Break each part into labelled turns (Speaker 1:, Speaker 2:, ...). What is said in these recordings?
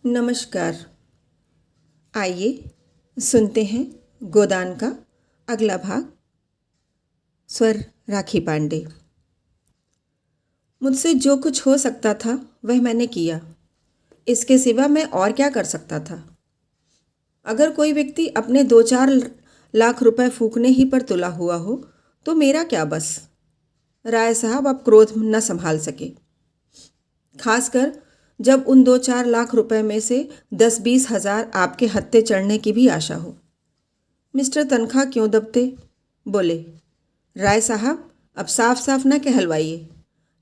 Speaker 1: नमस्कार। आइए सुनते हैं गोदान का अगला भाग। स्वर राखी पांडे। मुझसे जो कुछ हो सकता था वह मैंने किया। इसके सिवा मैं और क्या कर सकता था। अगर कोई व्यक्ति अपने 2-4 लाख रुपए फूकने ही पर तुला हुआ हो तो मेरा क्या बस। राय साहब अब क्रोध न संभाल सके, खासकर जब उन 2-4 लाख रुपए में से 10-20 हजार आपके हत्थे चढ़ने की भी आशा हो। मिस्टर तनख्वाह क्यों दबते? बोले, राय साहब अब साफ साफ न कहलवाइए।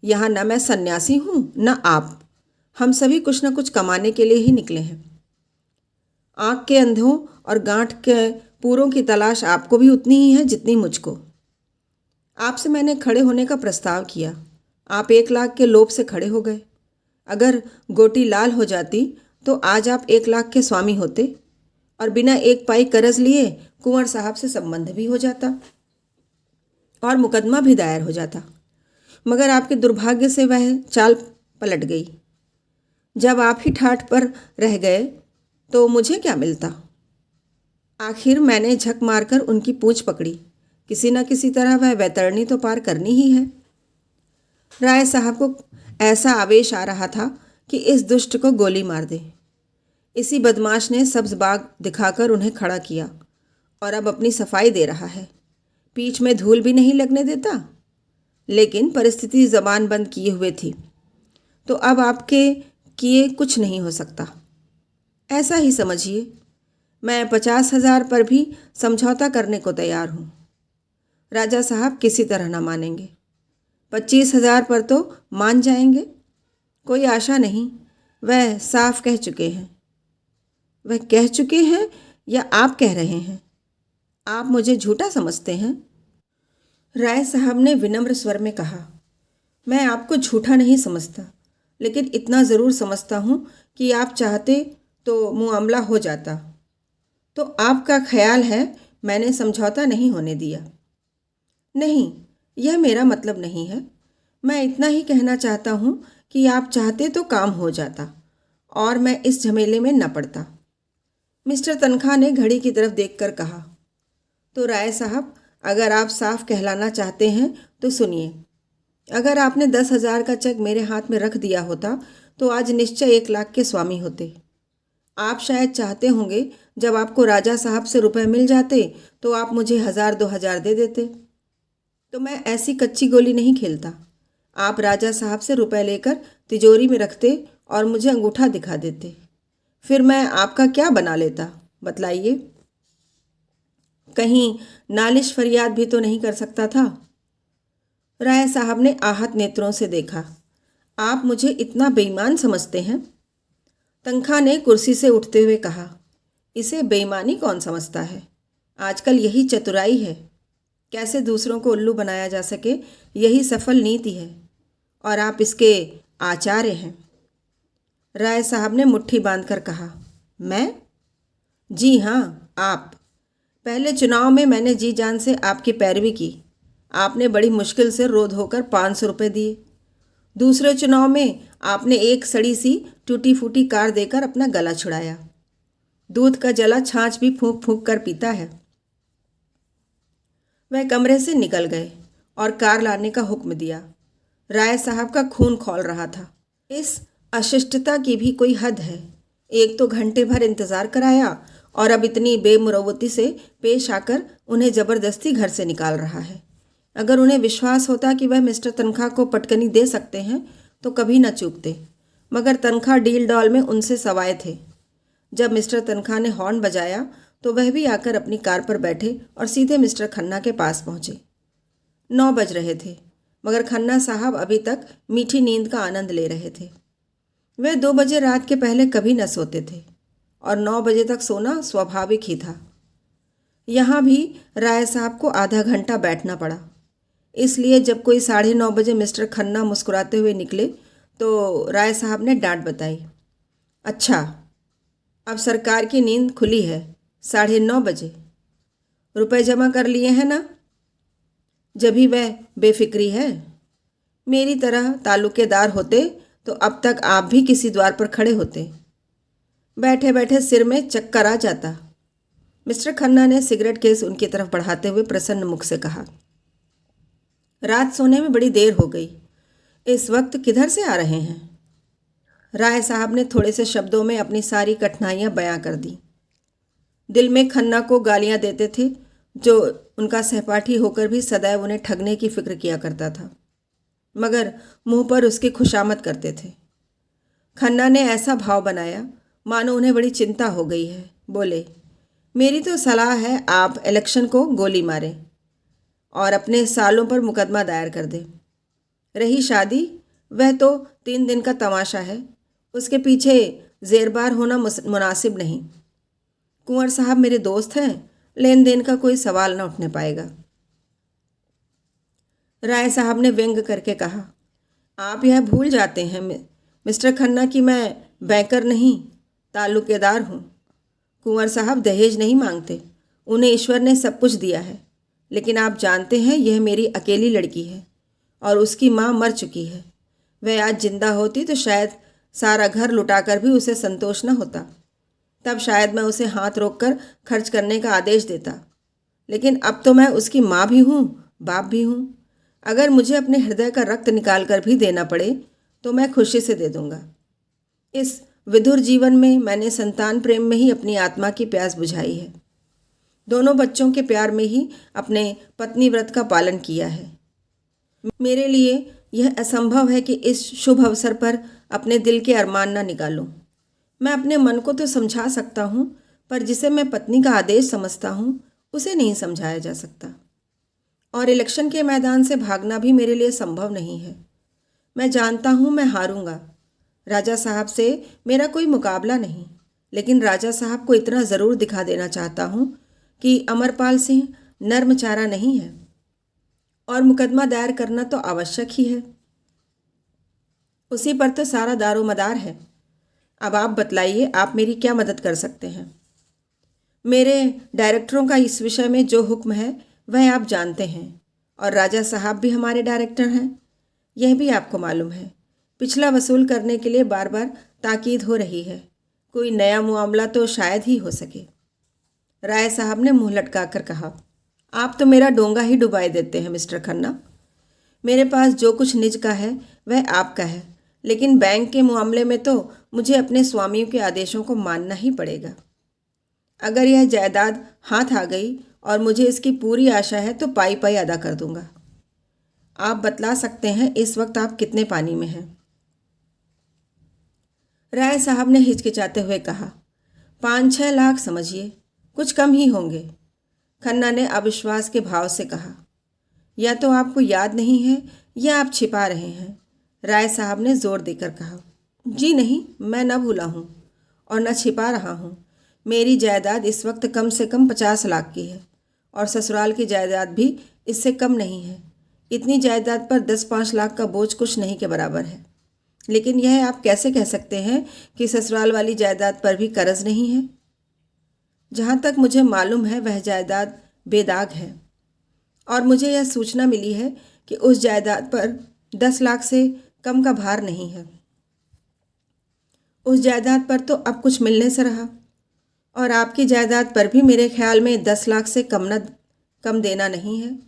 Speaker 1: यहाँ न मैं सन्यासी हूँ न आप। हम सभी कुछ न कुछ कमाने के लिए ही निकले हैं। आँख के अंधों और गांठ के पूरों की तलाश आपको भी उतनी ही है जितनी मुझको। आपसे मैंने खड़े होने का प्रस्ताव किया। आप 1 लाख के लोभ से खड़े हो गए। अगर गोटी लाल हो जाती तो आज आप 1 लाख के स्वामी होते और बिना एक पाई कर्ज लिए कुंवर साहब से संबंध भी हो जाता और मुकदमा भी दायर हो जाता। मगर आपके दुर्भाग्य से वह चाल पलट गई। जब आप ही ठाठ पर रह गए तो मुझे क्या मिलता। आखिर मैंने झक मारकर उनकी पूंछ पकड़ी। किसी न किसी तरह वह वैतरणी तो पार करनी ही है। राय साहब को ऐसा आवेश आ रहा था कि इस दुष्ट को गोली मार दे। इसी बदमाश ने सब्ज बाग दिखाकर उन्हें खड़ा किया और अब अपनी सफाई दे रहा है। पीठ में धूल भी नहीं लगने देता। लेकिन परिस्थिति जबान बंद किए हुए थी तो अब आपके किए कुछ नहीं हो सकता। ऐसा ही समझिए। मैं 50,000 पर भी समझौता करने को तैयार हूँ। राजा साहब किसी तरह न मानेंगे। 25,000 पर तो मान जाएंगे। कोई आशा नहीं। वह साफ कह चुके हैं। वह कह चुके हैं या आप कह रहे हैं? आप मुझे झूठा समझते हैं? राय साहब ने विनम्र स्वर में कहा, मैं आपको झूठा नहीं समझता, लेकिन इतना ज़रूर समझता हूँ कि आप चाहते तो मुआमला हो जाता। तो आपका ख्याल है मैंने समझौता नहीं होने दिया? नहीं, यह मेरा मतलब नहीं है। मैं इतना ही कहना चाहता हूँ कि आप चाहते तो काम हो जाता और मैं इस झमेले में न पड़ता। मिस्टर तनख्वाह ने घड़ी की तरफ देखकर कहा, तो राय साहब अगर आप साफ कहलाना चाहते हैं तो सुनिए। अगर आपने 10,000 का चेक मेरे हाथ में रख दिया होता तो आज निश्चय 1 लाख के स्वामी होते। आप शायद चाहते होंगे जब आपको राजा साहब से रुपए मिल जाते तो आप मुझे 1,000-2,000 दे देते। तो मैं ऐसी कच्ची गोली नहीं खेलता। आप राजा साहब से रुपए लेकर तिजोरी में रखते और मुझे अंगूठा दिखा देते। फिर मैं आपका क्या बना लेता, बतलाइए। कहीं नालिश फरियाद भी तो नहीं कर सकता था। राय साहब ने आहत नेत्रों से देखा। आप मुझे इतना बेईमान समझते हैं? तनख्वाह ने कुर्सी से उठते हुए कहा, इसे बेईमानी कौन समझता है? आजकल यही चतुराई है। कैसे दूसरों को उल्लू बनाया जा सके, यही सफल नीति है और आप इसके आचार्य हैं। राय साहब ने मुट्ठी बांधकर कहा, मैं? जी हाँ, आप। पहले चुनाव में मैंने जी जान से आपकी पैरवी की। आपने बड़ी मुश्किल से रो धोकर 500 रुपये दिए। दूसरे चुनाव में आपने एक सड़ी सी टूटी फूटी कार देकर अपना गला छुड़ाया। दूध का जला छाछ भी फूंक फूंक कर पीता है। वह कमरे से निकल गए और कार लाने का हुक्म दिया। राय साहब का खून खौल रहा था। इस अशिष्टता की भी कोई हद है। एक तो घंटे भर इंतजार कराया और अब इतनी बेमुरवती से पेश आकर उन्हें ज़बरदस्ती घर से निकाल रहा है। अगर उन्हें विश्वास होता कि वह मिस्टर तनख्वाह को पटकनी दे सकते हैं तो कभी न चूकते। मगर तनख्वाह डील डॉल में उनसे सवाए थे। जब मिस्टर तनख्वाह ने हॉर्न बजाया तो वह भी आकर अपनी कार पर बैठे और सीधे मिस्टर खन्ना के पास पहुँचे। 9 बज रहे थे मगर खन्ना साहब अभी तक मीठी नींद का आनंद ले रहे थे। वे 2 बजे रात के पहले कभी न सोते थे और 9 बजे तक सोना स्वाभाविक ही था। यहाँ भी राय साहब को आधा घंटा बैठना पड़ा। इसलिए जब कोई 9:30 बजे मिस्टर खन्ना मुस्कुराते हुए निकले तो राय साहब ने डांट बताई, अच्छा अब सरकार की नींद खुली है। 9:30 बजे रुपए जमा कर लिए हैं ना? जभी वह बेफिक्री है। मेरी तरह ताल्लुकेदार होते तो अब तक आप भी किसी द्वार पर खड़े होते। बैठे बैठे सिर में चक्कर आ जाता। मिस्टर खन्ना ने सिगरेट केस उनकी तरफ बढ़ाते हुए प्रसन्न मुख से कहा, रात सोने में बड़ी देर हो गई। इस वक्त किधर से आ रहे हैं? राय साहब ने थोड़े से शब्दों में अपनी सारी कठिनाइयां बयां कर दी। दिल में खन्ना को गालियां देते थे, जो उनका सहपाठी होकर भी सदैव उन्हें ठगने की फिक्र किया करता था, मगर मुंह पर उसकी खुशामद करते थे। खन्ना ने ऐसा भाव बनाया मानो उन्हें बड़ी चिंता हो गई है। बोले, मेरी तो सलाह है आप इलेक्शन को गोली मारें और अपने सालों पर मुकदमा दायर कर दें। रही शादी, वह तो 3 दिन का तमाशा है, उसके पीछे जेरबार होना मुनासिब नहीं। कुंवर साहब मेरे दोस्त हैं, लेन देन का कोई सवाल न उठने पाएगा। राय साहब ने व्यंग करके कहा, आप यह भूल जाते हैं मिस्टर खन्ना कि मैं बैंकर नहीं, ताल्लुकेदार हूँ। कुंवर साहब दहेज नहीं मांगते, उन्हें ईश्वर ने सब कुछ दिया है, लेकिन आप जानते हैं यह मेरी अकेली लड़की है और उसकी माँ मर चुकी है। वह आज जिंदा होती तो शायद सारा घर लुटाकर भी उसे संतोष न होता। तब शायद मैं उसे हाथ रोककर खर्च करने का आदेश देता, लेकिन अब तो मैं उसकी माँ भी हूँ, बाप भी हूँ। अगर मुझे अपने हृदय का रक्त निकाल कर भी देना पड़े तो मैं खुशी से दे दूँगा। इस विधुर जीवन में मैंने संतान प्रेम में ही अपनी आत्मा की प्यास बुझाई है। दोनों बच्चों के प्यार में ही अपने पत्नी व्रत का पालन किया है। मेरे लिए यह असंभव है कि इस शुभ अवसर पर अपने दिल के अरमान न निकालूं। मैं अपने मन को तो समझा सकता हूँ, पर जिसे मैं पत्नी का आदेश समझता हूँ उसे नहीं समझाया जा सकता। और इलेक्शन के मैदान से भागना भी मेरे लिए संभव नहीं है। मैं जानता हूँ मैं हारूंगा। राजा साहब से मेरा कोई मुकाबला नहीं, लेकिन राजा साहब को इतना ज़रूर दिखा देना चाहता हूँ कि अमरपाल सिंह नर्मचारा नहीं है, और मुकदमा दायर करना तो आवश्यक ही है। उसी पर तो सारा दारोमदार है। अब आप बतलाइए, आप मेरी क्या मदद कर सकते हैं? मेरे डायरेक्टरों का इस विषय में जो हुक्म है वह आप जानते हैं, और राजा साहब भी हमारे डायरेक्टर हैं, यह भी आपको मालूम है। पिछला वसूल करने के लिए बार बार ताकीद हो रही है। कोई नया मामला तो शायद ही हो सके। राय साहब ने मुंह लटका कर कहा, आप तो मेरा डोंगा ही डुबाए देते हैं मिस्टर खन्ना। मेरे पास जो कुछ निज का है वह आपका है, लेकिन बैंक के मामले में तो मुझे अपने स्वामियों के आदेशों को मानना ही पड़ेगा। अगर यह जायदाद हाथ आ गई और मुझे इसकी पूरी आशा है तो पाई पाई अदा कर दूंगा। आप बतला सकते हैं इस वक्त आप कितने पानी में हैं? राय साहब ने हिचकिचाते हुए कहा, 5-6 लाख समझिए, कुछ कम ही होंगे। खन्ना ने अविश्वास के भाव से कहा, या तो आपको याद नहीं है या आप छिपा रहे हैं। राय साहब ने जोर देकर कहा, जी नहीं, मैं न भूला हूँ और न छिपा रहा हूँ। मेरी जायदाद इस वक्त कम से कम 50 लाख की है, और ससुराल की जायदाद भी इससे कम नहीं है। इतनी जायदाद पर 10-5 लाख का बोझ कुछ नहीं के बराबर है। लेकिन यह आप कैसे कह सकते हैं कि ससुराल वाली जायदाद पर भी कर्ज नहीं है? जहाँ तक मुझे मालूम है वह जायदाद बेदाग है, और मुझे यह सूचना मिली है कि उस जायदाद पर 10 लाख से कम का भार नहीं है। उस जायदाद पर तो अब कुछ मिलने से रहा, और आपकी जायदाद पर भी मेरे ख्याल में 10 लाख से कम देना नहीं है।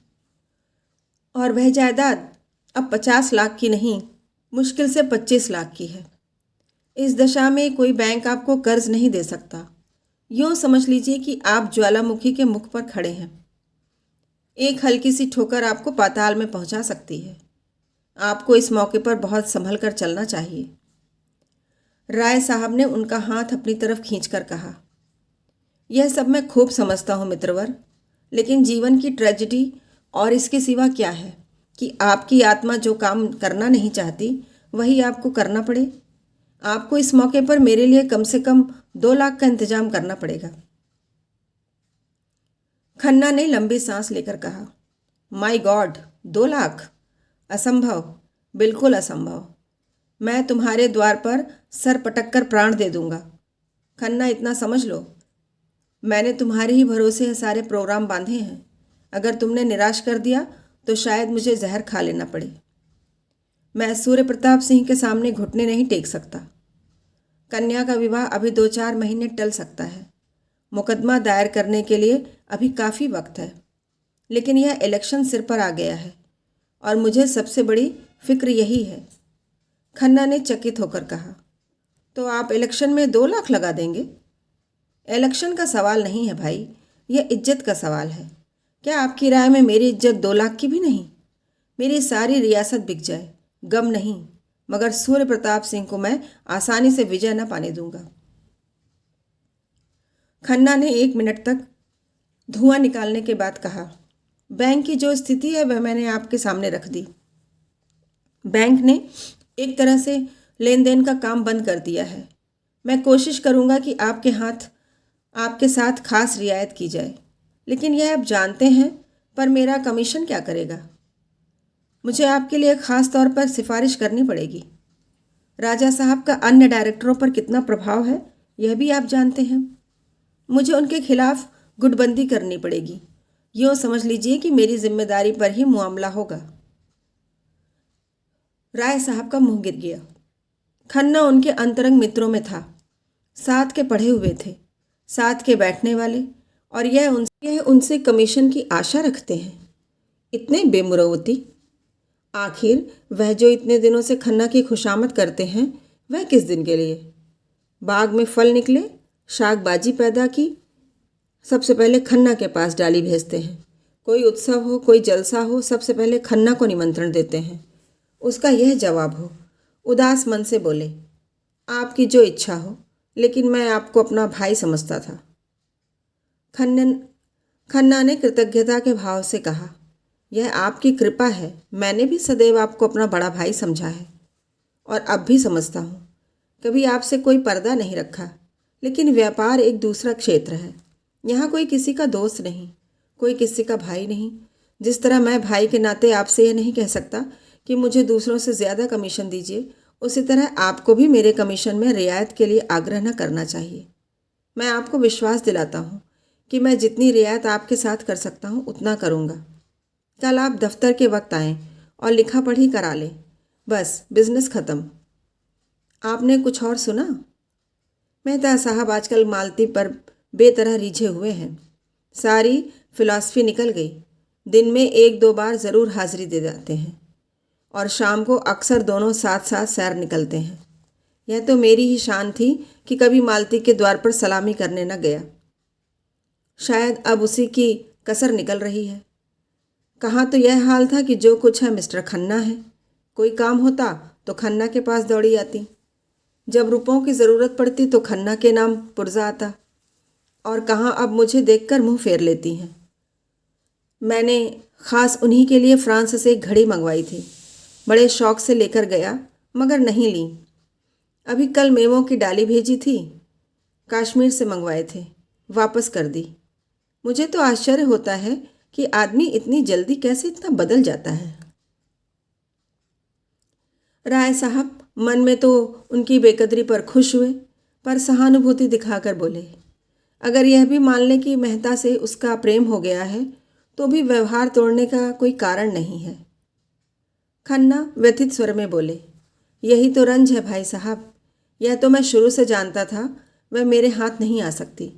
Speaker 1: और वह जायदाद अब 50 लाख की नहीं, मुश्किल से 25 लाख की है। इस दशा में कोई बैंक आपको कर्ज नहीं दे सकता। यूँ समझ लीजिए कि आप ज्वालामुखी के मुख पर खड़े हैं। एक हल्की सी ठोकर आपको पाताल में पहुंचा सकती है। आपको इस मौके पर बहुत संभल कर चलना चाहिए। राय साहब ने उनका हाथ अपनी तरफ खींचकर कहा, यह सब मैं खूब समझता हूँ मित्रवर, लेकिन जीवन की ट्रेजेडी और इसके सिवा क्या है कि आपकी आत्मा जो काम करना नहीं चाहती वही आपको करना पड़े। आपको इस मौके पर मेरे लिए कम से कम 2 लाख का इंतजाम करना पड़ेगा। खन्ना ने लंबी सांस लेकर कहा, माय गॉड, 2 लाख? असंभव, बिल्कुल असंभव। मैं तुम्हारे द्वार पर सर पटक कर प्राण दे दूंगा। खन्ना, इतना समझ लो, मैंने तुम्हारे ही भरोसे ये सारे प्रोग्राम बांधे हैं। अगर तुमने निराश कर दिया तो शायद मुझे जहर खा लेना पड़े। मैं सूर्य प्रताप सिंह के सामने घुटने नहीं टेक सकता। कन्या का विवाह अभी 2-4 महीने टल सकता है। मुकदमा दायर करने के लिए अभी काफ़ी वक्त है। लेकिन यह इलेक्शन सिर पर आ गया है और मुझे सबसे बड़ी फिक्र यही है। खन्ना ने चकित होकर कहा, तो आप इलेक्शन में 2 लाख लगा देंगे? इलेक्शन का सवाल नहीं है भाई, यह इज्जत का सवाल है। क्या आपकी राय में मेरी इज्जत 2 लाख की भी नहीं? मेरी सारी रियासत बिक जाए, गम नहीं, मगर सूर्य प्रताप सिंह को मैं आसानी से विजय न पाने दूंगा। खन्ना ने 1 मिनट तक धुआं निकालने के बाद कहा, बैंक की जो स्थिति है वह मैंने आपके सामने रख दी। बैंक ने एक तरह से लेन देन का काम बंद कर दिया है। मैं कोशिश करूंगा कि आपके साथ खास रियायत की जाए, लेकिन यह आप जानते हैं, पर मेरा कमीशन क्या करेगा? मुझे आपके लिए खास तौर पर सिफारिश करनी पड़ेगी। राजा साहब का अन्य डायरेक्टरों पर कितना प्रभाव है यह भी आप जानते हैं। मुझे उनके खिलाफ गुटबंदी करनी पड़ेगी। यूँ समझ लीजिए कि मेरी जिम्मेदारी पर ही मामला होगा। राय साहब का मुंह गिर गया। खन्ना उनके अंतरंग मित्रों में था, साथ के पढ़े हुए थे, साथ के बैठने वाले, और यह उनसे कमीशन की आशा रखते हैं। इतने बेमुरौवती। आखिर वह जो इतने दिनों से खन्ना की खुशामद करते हैं, वह किस दिन के लिए? बाग में फल निकले, शाकबाजी पैदा की, सबसे पहले खन्ना के पास डाली भेजते हैं। कोई उत्सव हो, कोई जलसा हो, सबसे पहले खन्ना को निमंत्रण देते हैं। उसका यह जवाब हो, उदास मन से बोले, आपकी जो इच्छा हो, लेकिन मैं आपको अपना भाई समझता था। खन्ना ने कृतज्ञता के भाव से कहा, यह आपकी कृपा है। मैंने भी सदैव आपको अपना बड़ा भाई समझा है और अब भी समझता हूँ। कभी आपसे कोई पर्दा नहीं रखा, लेकिन व्यापार एक दूसरा क्षेत्र है। यहाँ कोई किसी का दोस्त नहीं, कोई किसी का भाई नहीं। जिस तरह मैं भाई के नाते आपसे यह नहीं कह सकता कि मुझे दूसरों से ज़्यादा कमीशन दीजिए, उसी तरह आपको भी मेरे कमीशन में रियायत के लिए आग्रह न करना चाहिए। मैं आपको विश्वास दिलाता हूँ कि मैं जितनी रियायत आपके साथ कर सकता हूँ उतना करूँगा। कल आप दफ्तर के वक्त आएँ और लिखा पढ़ी करा लें। बस बिजनेस ख़त्म। आपने कुछ और सुना? मेहता साहब आजकल मालती पर बेतरह रिझे हुए हैं। सारी फिलॉसफी निकल गई। दिन में 1-2 बार ज़रूर हाजिरी दे जाते हैं और शाम को अक्सर दोनों साथ साथ सैर निकलते हैं। यह तो मेरी ही शान थी कि कभी मालती के द्वार पर सलामी करने न गया। शायद अब उसी की कसर निकल रही है। कहाँ तो यह हाल था कि जो कुछ है मिस्टर खन्ना है। कोई काम होता तो खन्ना के पास दौड़ी आती। जब रुपयों की ज़रूरत पड़ती तो खन्ना के नाम पुर्जा आता। और कहाँ अब मुझे देखकर मुंह फेर लेती हैं। मैंने ख़ास उन्हीं के लिए फ्रांस से एक घड़ी मंगवाई थी। बड़े शौक से लेकर गया, मगर नहीं ली। अभी कल मेवों की डाली भेजी थी, कश्मीर से मंगवाए थे, वापस कर दी। मुझे तो आश्चर्य होता है कि आदमी इतनी जल्दी कैसे इतना बदल जाता है। राय साहब मन में तो उनकी बेकदरी पर खुश हुए, पर सहानुभूति दिखाकर बोले, अगर यह भी मान लें कि मेहता से उसका प्रेम हो गया है, तो भी व्यवहार तोड़ने का कोई कारण नहीं है। खन्ना व्यथित स्वर में बोले, यही तो रंज है भाई साहब। यह तो मैं शुरू से जानता था, वह मेरे हाथ नहीं आ सकती।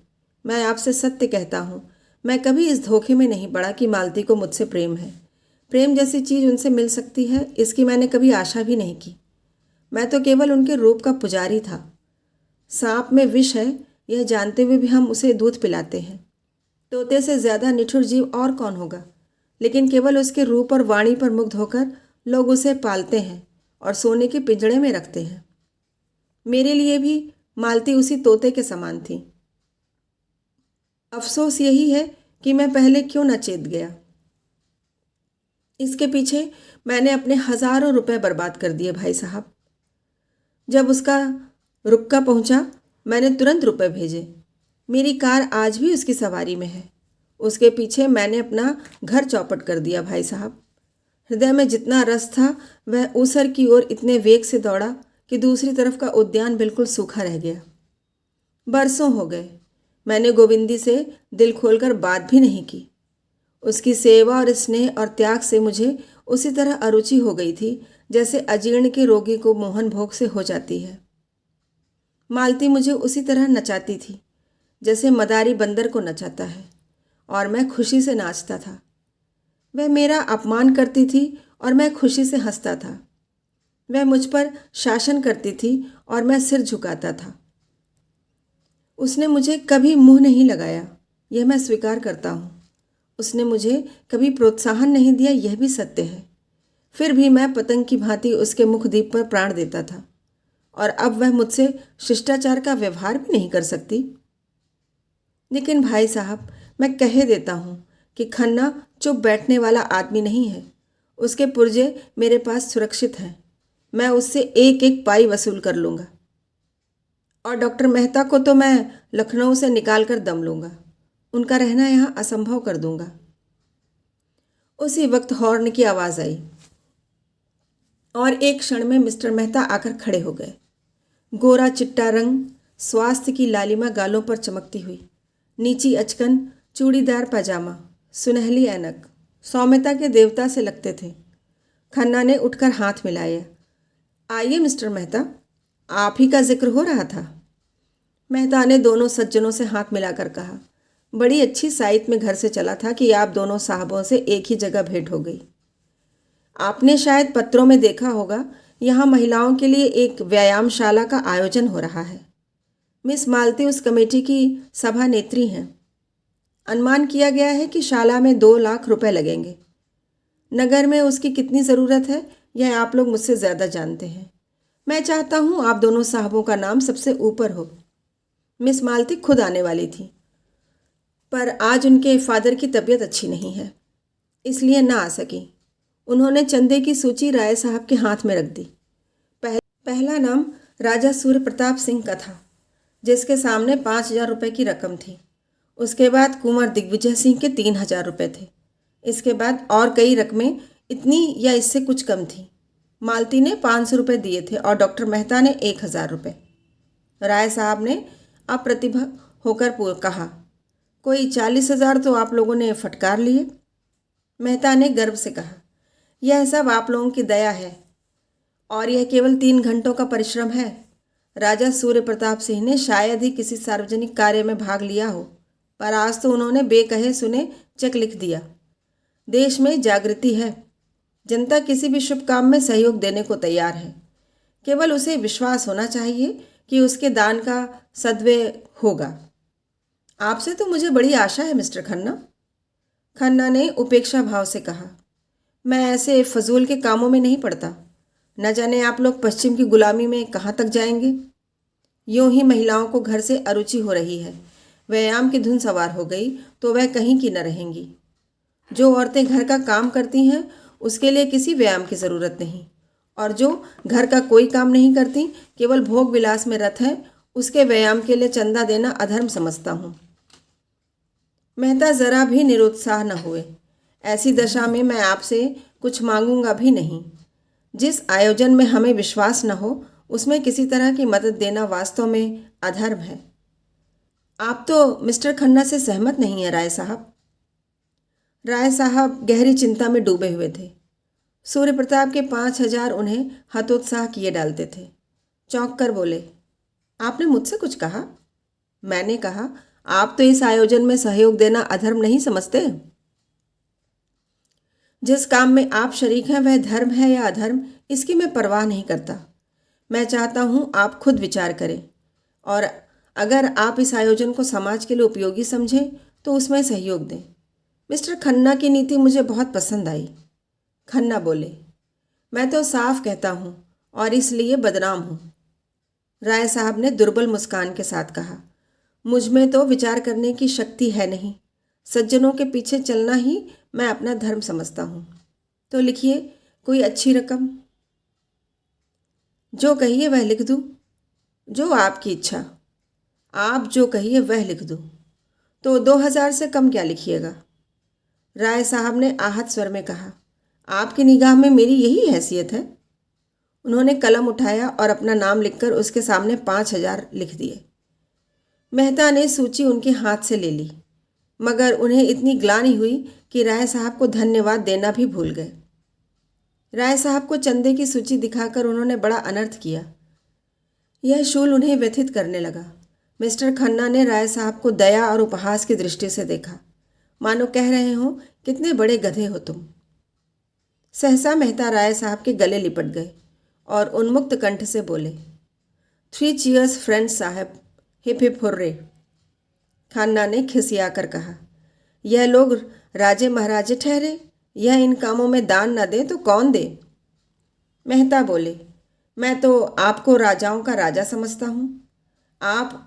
Speaker 1: मैं आपसे सत्य कहता हूँ, मैं कभी इस धोखे में नहीं पड़ा कि मालती को मुझसे प्रेम है। प्रेम जैसी चीज़ उनसे मिल सकती है, इसकी मैंने कभी आशा भी नहीं की। मैं तो केवल उनके रूप का पुजारी था। सांप में विष है, यह जानते हुए भी हम उसे दूध पिलाते हैं। तोते से ज़्यादा निठुर जीव और कौन होगा, लेकिन केवल उसके रूप और वाणी पर मुग्ध होकर लोग उसे पालते हैं और सोने के पिंजड़े में रखते हैं। मेरे लिए भी मालती उसी तोते के समान थी। अफसोस यही है कि मैं पहले क्यों न चेत गया। इसके पीछे मैंने अपने हज़ारों रुपए बर्बाद कर दिए भाई साहब। जब उसका रुक्का पहुंचा, मैंने तुरंत रुपए भेजे। मेरी कार आज भी उसकी सवारी में है। उसके पीछे मैंने अपना घर चौपट कर दिया भाई साहब। हृदय में जितना रस था वह ऊसर की ओर इतने वेग से दौड़ा कि दूसरी तरफ का उद्यान बिल्कुल सूखा रह गया। बरसों हो गए, मैंने गोविंदी से दिल खोलकर बात भी नहीं की। उसकी सेवा और स्नेह और त्याग से मुझे उसी तरह अरुचि हो गई थी जैसे अजीर्ण के रोगी को मोहन भोग से हो जाती है। मालती मुझे उसी तरह नचाती थी जैसे मदारी बंदर को नचाता है, और मैं खुशी से नाचता था। वह मेरा अपमान करती थी और मैं खुशी से हंसता था। वह मुझ पर शासन करती थी और मैं सिर झुकाता था। उसने मुझे कभी मुंह नहीं लगाया, यह मैं स्वीकार करता हूँ। उसने मुझे कभी प्रोत्साहन नहीं दिया, यह भी सत्य है। फिर भी मैं पतंग की भांति उसके मुखदीप पर प्राण देता था, और अब वह मुझसे शिष्टाचार का व्यवहार भी नहीं कर सकती। लेकिन भाई साहब, मैं कह देता हूँ कि खन्ना चुप बैठने वाला आदमी नहीं है। उसके पुर्जे मेरे पास सुरक्षित हैं। मैं उससे एक एक पाई वसूल कर लूँगा, और डॉक्टर मेहता को तो मैं लखनऊ से निकाल कर दम लूँगा। उनका रहना यहाँ असंभव कर दूँगा। उसी वक्त हॉर्न की आवाज़ आई और एक क्षण में मिस्टर मेहता आकर खड़े हो गए। गोरा चिट्टा रंग, स्वास्थ्य की लालिमा गालों पर चमकती हुई, नीची अचकन, चूड़ीदार पजामा, सुनहली ऐनक, सौम्यता के देवता से लगते थे। खन्ना ने उठकर हाथ मिलाया। आइए मिस्टर मेहता, आप ही का जिक्र हो रहा था। मेहता ने दोनों सज्जनों से हाथ मिलाकर कहा, बड़ी अच्छी साइत में घर से चला था कि आप दोनों साहबों से एक ही जगह भेंट हो गई। आपने शायद पत्रों में देखा होगा, यहाँ महिलाओं के लिए एक व्यायामशाला का आयोजन हो रहा है। मिस मालती उस कमेटी की सभा नेत्री हैं। अनुमान किया गया है कि शाला में 2 लाख रुपए लगेंगे। नगर में उसकी कितनी ज़रूरत है, यह आप लोग मुझसे ज़्यादा जानते हैं। मैं चाहता हूँ आप दोनों साहबों का नाम सबसे ऊपर हो। मिस मालती खुद आने वाली थी, पर आज उनके फादर की तबीयत अच्छी नहीं है, इसलिए ना आ सकी। उन्होंने चंदे की सूची राय साहब के हाथ में रख दी। पहला नाम राजा सूर्य प्रताप सिंह का था, जिसके सामने 5,000 रुपये की रकम थी। उसके बाद कुंवर दिग्विजय सिंह के 3,000 रुपये थे। इसके बाद और कई रकमें इतनी या इससे कुछ कम थी। मालती ने 500 रुपये दिए थे और डॉक्टर मेहता ने 1,000 रुपये। राय साहब ने अप्रतिभ होकर कहा, कोई 40,000 तो आप लोगों ने फटकार लिए। मेहता ने गर्व से कहा, यह सब आप लोगों की दया है, और यह केवल 3 घंटों का परिश्रम है। राजा सूर्य प्रताप सिंह ने शायद ही किसी सार्वजनिक कार्य में भाग लिया हो, पर आज तो उन्होंने बेकहे सुने चेक लिख दिया। देश में जागृति है। जनता किसी भी शुभ काम में सहयोग देने को तैयार है। केवल उसे विश्वास होना चाहिए कि उसके दान का सद्व्यय होगा। आपसे तो मुझे बड़ी आशा है मिस्टर खन्ना। खन्ना ने उपेक्षा भाव से कहा, मैं ऐसे फजूल के कामों में नहीं पड़ता। न जाने आप लोग पश्चिम की गुलामी में कहाँ तक जाएंगे। यूं ही महिलाओं को घर से अरुचि हो रही है। व्यायाम की धुन सवार हो गई तो वह कहीं की न रहेंगी। जो औरतें घर का काम करती हैं उसके लिए किसी व्यायाम की ज़रूरत नहीं, और जो घर का कोई काम नहीं करती, केवल भोग विलास में रत है, उसके व्यायाम के लिए चंदा देना अधर्म समझता हूँ। मेहता ज़रा भी निरुत्साह न हुए। ऐसी दशा में मैं आपसे कुछ मांगूंगा भी नहीं। जिस आयोजन में हमें विश्वास न हो उसमें किसी तरह की मदद देना वास्तव में अधर्म है। आप तो मिस्टर खन्ना से सहमत नहीं हैं राय साहब। राय साहब गहरी चिंता में डूबे हुए थे। सूर्य प्रताप के 5,000 उन्हें हतोत्साह किए डालते थे। चौंक कर बोले, आपने मुझसे कुछ कहा? मैंने कहा, आप तो इस आयोजन में सहयोग देना अधर्म नहीं समझते। जिस काम में आप शरीक हैं वह धर्म है या अधर्म, इसकी मैं परवाह नहीं करता। मैं चाहता हूँ आप खुद विचार करें, और अगर आप इस आयोजन को समाज के लिए उपयोगी समझें तो उसमें सहयोग दें। मिस्टर खन्ना की नीति मुझे बहुत पसंद आई। खन्ना बोले, मैं तो साफ कहता हूँ और इसलिए बदनाम हूँ। राय साहब ने दुर्बल मुस्कान के साथ कहा, मुझ में तो विचार करने की शक्ति है नहीं। सज्जनों के पीछे चलना ही मैं अपना धर्म समझता हूँ। तो लिखिए कोई अच्छी रकम। जो कहिए वह लिख दूँ। जो आपकी इच्छा। आप जो कहिए वह लिख दूँ। तो 2,000 से कम क्या लिखिएगा? राय साहब ने आहत स्वर में कहा, आपकी निगाह में मेरी यही हैसियत है? उन्होंने कलम उठाया और अपना नाम लिखकर उसके सामने 5,000 लिख दिए। मेहता ने सूची उनके हाथ से ले ली, मगर उन्हें इतनी ग्लानि हुई कि राय साहब को धन्यवाद देना भी भूल गए। राय साहब को चंदे की सूची दिखाकर उन्होंने बड़ा अनर्थ किया। यह शूल उन्हें व्यथित करने लगा। मिस्टर खन्ना ने राय साहब को दया और उपहास की दृष्टि से देखा, मानो कह रहे हो कितने बड़े गधे हो तुम। सहसा मेहता राय साहब के गले लिपट गए और उन्मुक्त कंठ से बोले, 3 चीयर्स फ्रेंड साहब, हिप हिप हुर्रे। खन्ना ने खिसिया कर कहा, यह लोग राजे महाराजे ठहरे, यह इन कामों में दान न दे तो कौन दे। मेहता बोले, मैं तो आपको राजाओं का राजा समझता हूँ। आप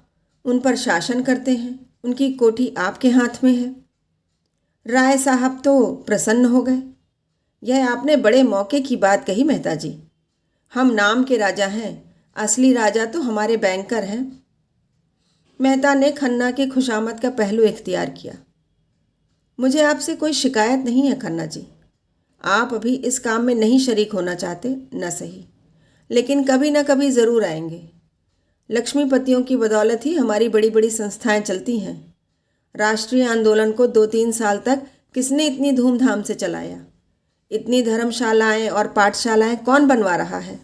Speaker 1: उन पर शासन करते हैं, उनकी कोठी आपके हाथ में है। राय साहब तो प्रसन्न हो गए। यह आपने बड़े मौके की बात कही मेहता जी। हम नाम के राजा हैं, असली राजा तो हमारे बैंकर हैं। मेहता ने खन्ना की खुशामद का पहलू इख्तियार किया। मुझे आपसे कोई शिकायत नहीं है खन्ना जी। आप अभी इस काम में नहीं शरीक होना चाहते, न सही, लेकिन कभी न कभी ज़रूर आएंगे। लक्ष्मीपतियों की बदौलत ही हमारी बड़ी बड़ी संस्थाएं चलती हैं। राष्ट्रीय आंदोलन को 2-3 साल तक किसने इतनी धूमधाम से चलाया? इतनी धर्मशालाएं और पाठशालाएं कौन बनवा रहा है?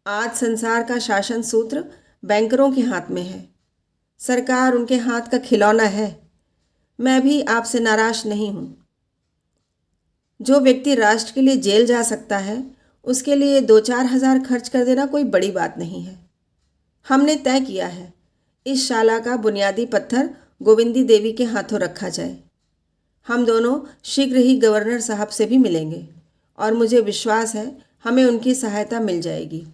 Speaker 1: आज संसार का शासन सूत्र बैंकरों के हाथ में है। सरकार उनके हाथ का खिलौना है। मैं भी आपसे नाराज नहीं हूँ। जो व्यक्ति राष्ट्र के लिए जेल जा सकता है, उसके लिए 2-4 हज़ार खर्च कर देना कोई बड़ी बात नहीं है। हमने तय किया है, इस शाला का बुनियादी पत्थर गोविंदी देवी के हाथों रखा जाए। हम दोनों शीघ्र ही गवर्नर साहब से भी मिलेंगे और मुझे विश्वास है हमें उनकी सहायता मिल जाएगी।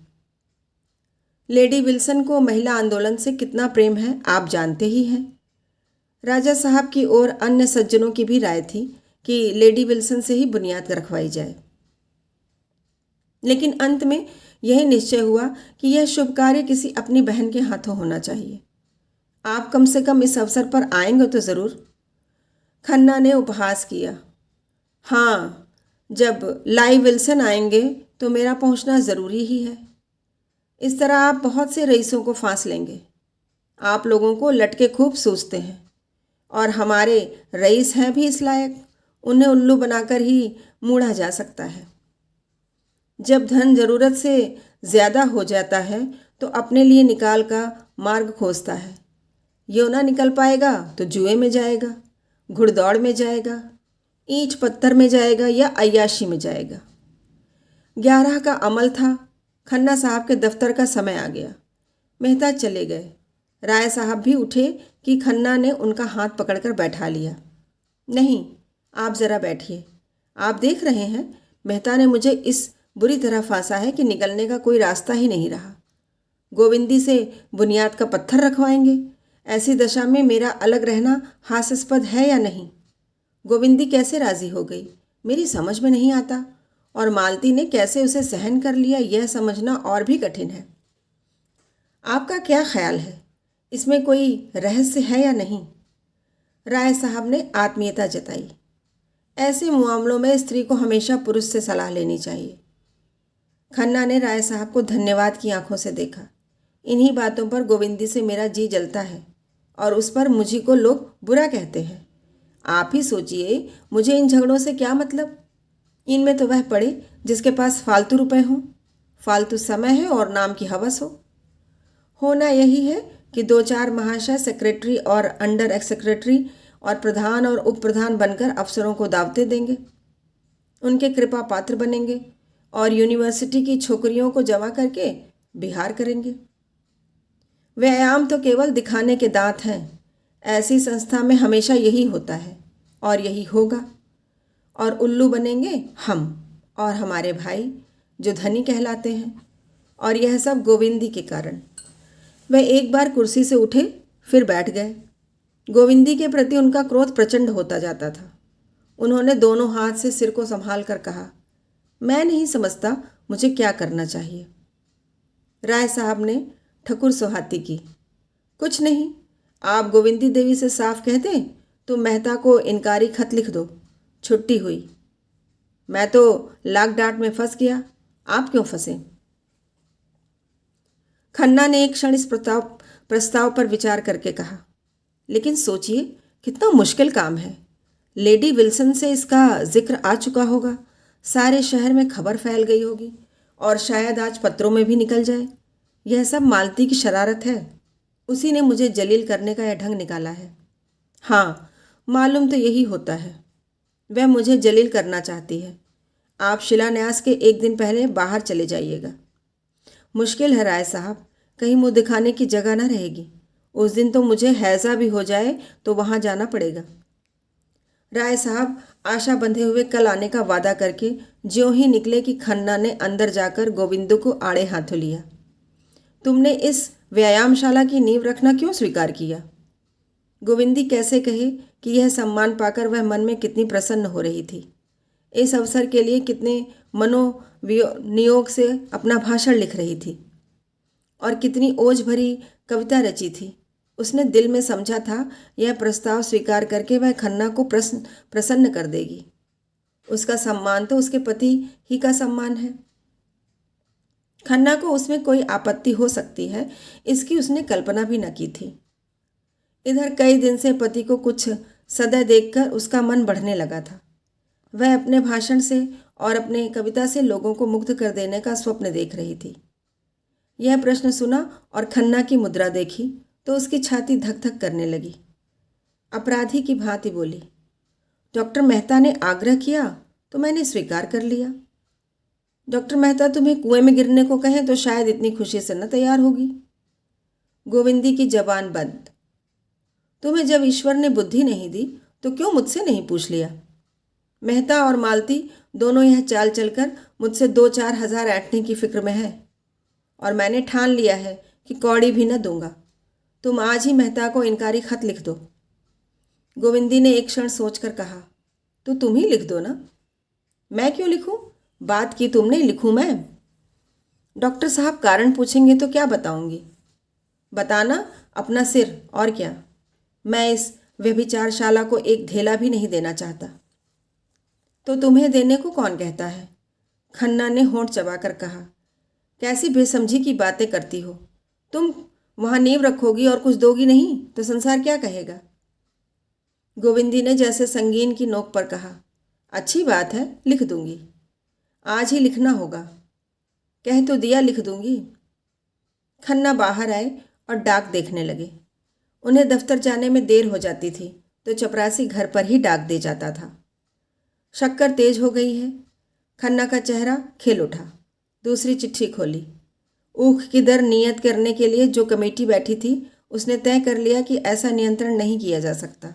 Speaker 1: लेडी विल्सन को महिला आंदोलन से कितना प्रेम है आप जानते ही हैं। राजा साहब की ओर अन्य सज्जनों की भी राय थी कि लेडी विल्सन से ही बुनियाद रखवाई जाए, लेकिन अंत में यही निश्चय हुआ कि यह शुभ कार्य किसी अपनी बहन के हाथों होना चाहिए। आप कम से कम इस अवसर पर आएंगे तो ज़रूर। खन्ना ने उपहास किया। हाँ, जब लाई विल्सन आएंगे तो मेरा पहुंचना ज़रूरी ही है। इस तरह आप बहुत से रईसों को फांस लेंगे। आप लोगों को लटके खूब सूझते हैं और हमारे रईस हैं भी इस लायक, उन्हें उल्लू बनाकर ही मूढ़ा जा सकता है। जब धन ज़रूरत से ज़्यादा हो जाता है तो अपने लिए निकाल का मार्ग खोजता है। यो ना निकल पाएगा तो जुए में जाएगा, घुड़दौड़ में जाएगा, ईंट पत्थर में जाएगा या अय्याशी में जाएगा। 11 का अमल था। खन्ना साहब के दफ्तर का समय आ गया। मेहता चले गए। राय साहब भी उठे कि खन्ना ने उनका हाथ पकड़कर बैठा लिया। नहीं, आप ज़रा बैठिए। आप देख रहे हैं मेहता ने मुझे इस बुरी तरह फांसा है कि निकलने का कोई रास्ता ही नहीं रहा। गोविंदी से बुनियाद का पत्थर रखवाएंगे। ऐसी दशा में मेरा अलग रहना हास्यास्पद है या नहीं? गोविंदी कैसे राज़ी हो गई मेरी समझ में नहीं आता, और मालती ने कैसे उसे सहन कर लिया यह समझना और भी कठिन है। आपका क्या ख्याल है, इसमें कोई रहस्य है या नहीं? राय साहब ने आत्मीयता जताई। ऐसे मामलों में स्त्री को हमेशा पुरुष से सलाह लेनी चाहिए। खन्ना ने राय साहब को धन्यवाद की आंखों से देखा। इन्हीं बातों पर गोविंदी से मेरा जी जलता है और उस पर मुझी को लोग बुरा कहते हैं। आप ही सोचिए, मुझे इन झगड़ों से क्या मतलब? इनमें तो वह पड़े जिसके पास फालतू रुपए हों, फालतू समय है और नाम की हवस हो। होना यही है कि 2-4 महाशय सेक्रेटरी और अंडर सेक्रेटरी और प्रधान और उप प्रधान बनकर अफसरों को दावतें देंगे, उनके कृपा पात्र बनेंगे और यूनिवर्सिटी की छोकरियों को जमा करके बिहार करेंगे। व्यायाम तो केवल दिखाने के दांत हैं। ऐसी संस्था में हमेशा यही होता है और यही होगा। और उल्लू बनेंगे हम और हमारे भाई जो धनी कहलाते हैं, और यह सब गोविंदी के कारण। वह एक बार कुर्सी से उठे फिर बैठ गए। गोविंदी के प्रति उनका क्रोध प्रचंड होता जाता था। उन्होंने दोनों हाथ से सिर को संभाल कर कहा, मैं नहीं समझता मुझे क्या करना चाहिए। राय साहब ने ठकुर सुहाती की। कुछ नहीं, आप गोविंदी देवी से साफ कह दें तो मेहता को इनकारी खत लिख दो, छुट्टी हुई। मैं तो लाख डांट में फंस गया, आप क्यों फंसे? खन्ना ने एक क्षण इस प्रस्ताव पर विचार करके कहा, लेकिन सोचिए कितना मुश्किल काम है। लेडी विल्सन से इसका जिक्र आ चुका होगा, सारे शहर में खबर फैल गई होगी और शायद आज पत्रों में भी निकल जाए। यह सब मालती की शरारत है। उसी ने मुझे जलील करने का यह ढंग निकाला है। हाँ, मालूम तो यही होता है। वह मुझे जलील करना चाहती है। आप शिलान्यास के एक दिन पहले बाहर चले जाइएगा। मुश्किल है राय साहब, कहीं मुँह दिखाने की जगह न रहेगी। उस दिन तो मुझे हैजा भी हो जाए तो वहाँ जाना पड़ेगा। राय साहब आशा बंधे हुए कल आने का वादा करके ज्यों ही निकले कि खन्ना ने अंदर जाकर गोविंदो को आड़े हाथों लिया। तुमने इस व्यायामशाला की नींव रखना क्यों स्वीकार किया? गोविंदी कैसे कहे कि यह सम्मान पाकर वह मन में कितनी प्रसन्न हो रही थी। इस अवसर के लिए कितने मनोनियोग से अपना भाषण लिख रही थी और कितनी ओज भरी कविता रची थी। उसने दिल में समझा था यह प्रस्ताव स्वीकार करके वह खन्ना को प्रसन्न कर देगी। उसका सम्मान तो उसके पति ही का सम्मान है। खन्ना को उसमें कोई आपत्ति हो सकती है, इसकी उसने कल्पना भी न की थी। इधर कई दिन से पति को कुछ सदा देखकर उसका मन बढ़ने लगा था। वह अपने भाषण से और अपने कविता से लोगों को मुग्ध कर देने का स्वप्न देख रही थी। यह प्रश्न सुना और खन्ना की मुद्रा देखी तो उसकी छाती धक धक करने लगी। अपराधी की भांति बोली, डॉक्टर मेहता ने आग्रह किया तो मैंने स्वीकार कर लिया। डॉक्टर मेहता तुम्हें कुएं में गिरने को कहें तो शायद इतनी खुशी से न तैयार होगी। गोविंदी की जबान बंद। तुम्हें जब ईश्वर ने बुद्धि नहीं दी तो क्यों मुझसे नहीं पूछ लिया? मेहता और मालती दोनों यह चाल चलकर मुझसे 2-4 हज़ार ऐंठने की फिक्र में है और मैंने ठान लिया है कि कौड़ी भी न दूंगा। तुम आज ही मेहता को इनकारी खत लिख दो। गोविंदी ने एक क्षण सोचकर कहा, तो तुम ही लिख दो ना। मैं क्यों लिखूं? बात की तुमने, लिखूं मैं? डॉक्टर साहब कारण पूछेंगे तो क्या बताऊंगी? बताना अपना सिर, और क्या। मैं इस व्यभिचारशाला को एक धेला भी नहीं देना चाहता। तो तुम्हें देने को कौन कहता है? खन्ना ने होंठ चबाकर कहा, कैसी बेसमझी की बातें करती हो तुम। वहां नींव रखोगी और कुछ दोगी नहीं तो संसार क्या कहेगा? गोविंदी ने जैसे संगीन की नोक पर कहा, अच्छी बात है, लिख दूंगी। आज ही लिखना होगा। कह तो दिया, लिख दूंगी। खन्ना बाहर आए और डाक देखने लगे। उन्हें दफ्तर जाने में देर हो जाती थी तो चपरासी घर पर ही डाक दे जाता था। शक्कर तेज हो गई है। खन्ना का चेहरा खिल उठा। दूसरी चिट्ठी खोली। ऊख की दर नियत करने के लिए जो कमेटी बैठी थी उसने तय कर लिया कि ऐसा नियंत्रण नहीं किया जा सकता।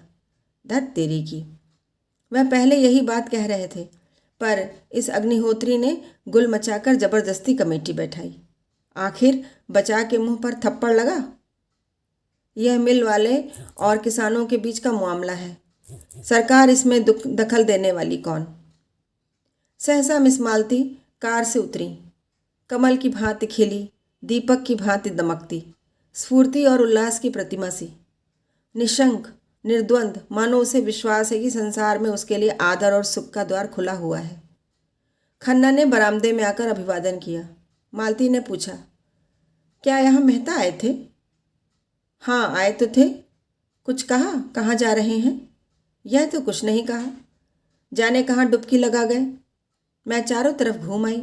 Speaker 1: धत तेरी की। वह पहले यही बात कह रहे थे, पर इस अग्निहोत्री ने गुल मचाकर जबरदस्ती कमेटी बैठाई। आखिर बचा के मुंह पर थप्पड़ लगा। यह मिल वाले और किसानों के बीच का मामला है। सरकार इसमें दखल देने वाली कौन? सहसा मिस मालती कार से उतरी। कमल की भांति खिली, दीपक की भांति दमकती, स्फूर्ति और उल्लास की प्रतिमा सी, निशंक, निर्द्वंद, मानो उसे विश्वास है कि संसार में उसके लिए आदर और सुख का द्वार खुला हुआ है। खन्ना ने बरामदे में आकर अभिवादन किया। मालती ने पूछा, क्या यहाँ मेहता आए थे? हाँ, आए तो थे। कुछ कहा? कहाँ जा रहे हैं? यह तो कुछ नहीं कहा। जाने कहाँ डुबकी लगा गए। मैं चारों तरफ घूम आई।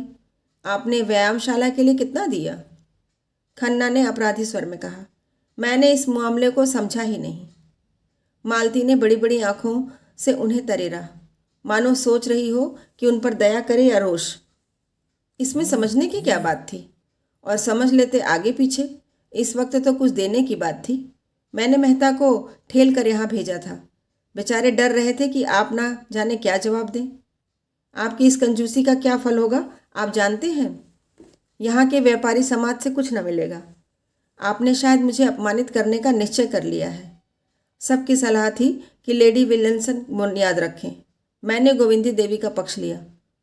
Speaker 1: आपने व्यायामशाला के लिए कितना दिया? खन्ना ने अपराधी स्वर में कहा, मैंने इस मामले को समझा ही नहीं। मालती ने बड़ी बड़ी आंखों से उन्हें तरेरा, मानो सोच रही हो कि उन पर दया करे या रोष। इसमें समझने की क्या बात थी? और समझ लेते आगे पीछे। इस वक्त तो कुछ देने की बात थी। मैंने मेहता को ठेल कर यहाँ भेजा था। बेचारे डर रहे थे कि आप ना जाने क्या जवाब दें। आपकी इस कंजूसी का क्या फल होगा आप जानते हैं। यहाँ के व्यापारी समाज से कुछ न मिलेगा। आपने शायद मुझे अपमानित करने का निश्चय कर लिया है। सबकी सलाह थी कि लेडी विलियमसन याद रखें। मैंने गोविंदी देवी का पक्ष लिया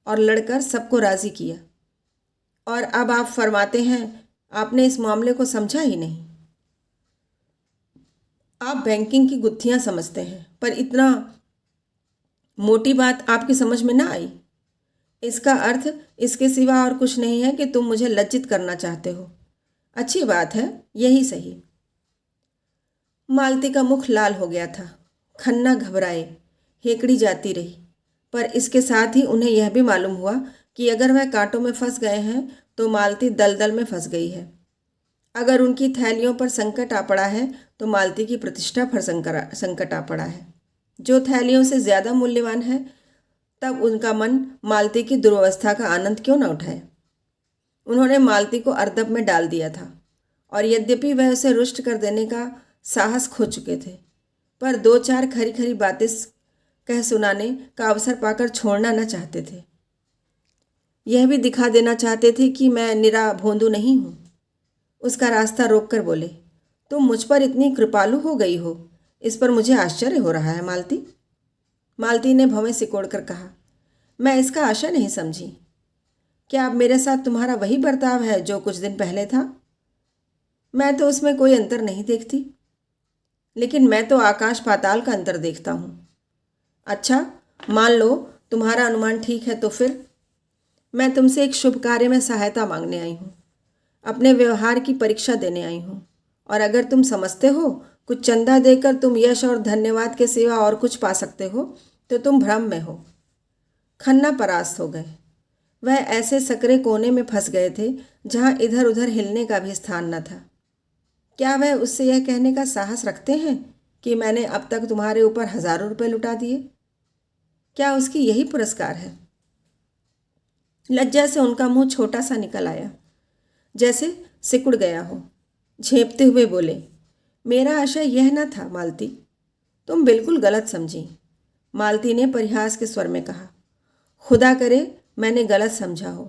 Speaker 1: और लड़कर सबको राज़ी किया। और अब आप फरमाते हैं आपने इस मामले को समझा ही नहीं। आप बैंकिंग की गुत्थियां समझते हैं, पर इतना मोटी बात आपकी समझ में ना आई। इसका अर्थ इसके सिवा और कुछ नहीं है कि तुम मुझे लज्जित करना चाहते हो। अच्छी बात है, यही सही। मालती का मुख लाल हो गया था। खन्ना घबराए, हेकड़ी जाती रही, पर इसके साथ ही उन्हें यह भी मालूम हुआ कि अगर वह कांटों में फंस गए हैं तो मालती दलदल में फंस गई है। अगर उनकी थैलियों पर संकट आ पड़ा है तो मालती की प्रतिष्ठा पर संकट आ पड़ा है। जो थैलियों से ज़्यादा मूल्यवान है, तब उनका मन मालती की दुर्वस्था का आनंद क्यों न उठाए। उन्होंने मालती को अर्दब में डाल दिया था और यद्यपि वह उसे रुष्ट कर देने का साहस खो चुके थे, पर दो चार खरी खरी बातें कह सुनाने का अवसर पाकर छोड़ना न चाहते थे। यह भी दिखा देना चाहते थे कि मैं निरा भोंदू नहीं हूँ। उसका रास्ता रोककर बोले, तुम मुझ पर इतनी कृपालु हो गई हो, इस पर मुझे आश्चर्य हो रहा है मालती। मालती ने भवें सिकोड़कर कहा, मैं इसका आशा नहीं समझी। क्या अब मेरे साथ तुम्हारा वही बर्ताव है जो कुछ दिन पहले था? मैं तो उसमें कोई अंतर नहीं देखती, लेकिन मैं तो आकाश पाताल का अंतर देखता हूँ। अच्छा, मान लो तुम्हारा अनुमान ठीक है तो फिर मैं तुमसे एक शुभ कार्य में सहायता मांगने आई हूँ। अपने व्यवहार की परीक्षा देने आई हूँ, और अगर तुम समझते हो कुछ चंदा देकर तुम यश और धन्यवाद के सिवा और कुछ पा सकते हो तो तुम भ्रम में हो। खन्ना परास्त हो गए। वह ऐसे सकरे कोने में फंस गए थे जहाँ इधर उधर हिलने का भी स्थान न था। क्या वह उससे यह कहने का साहस रखते हैं कि मैंने अब तक तुम्हारे ऊपर हजारों रुपए लुटा दिए? क्या उसकी यही पुरस्कार है? लज्जा से उनका मुंह छोटा सा निकल आया, जैसे सिकुड़ गया हो। झेपते हुए बोले, मेरा आशय यह न था मालती, तुम बिल्कुल गलत समझी। मालती ने परिहास के स्वर में कहा, खुदा करे मैंने गलत समझा हो,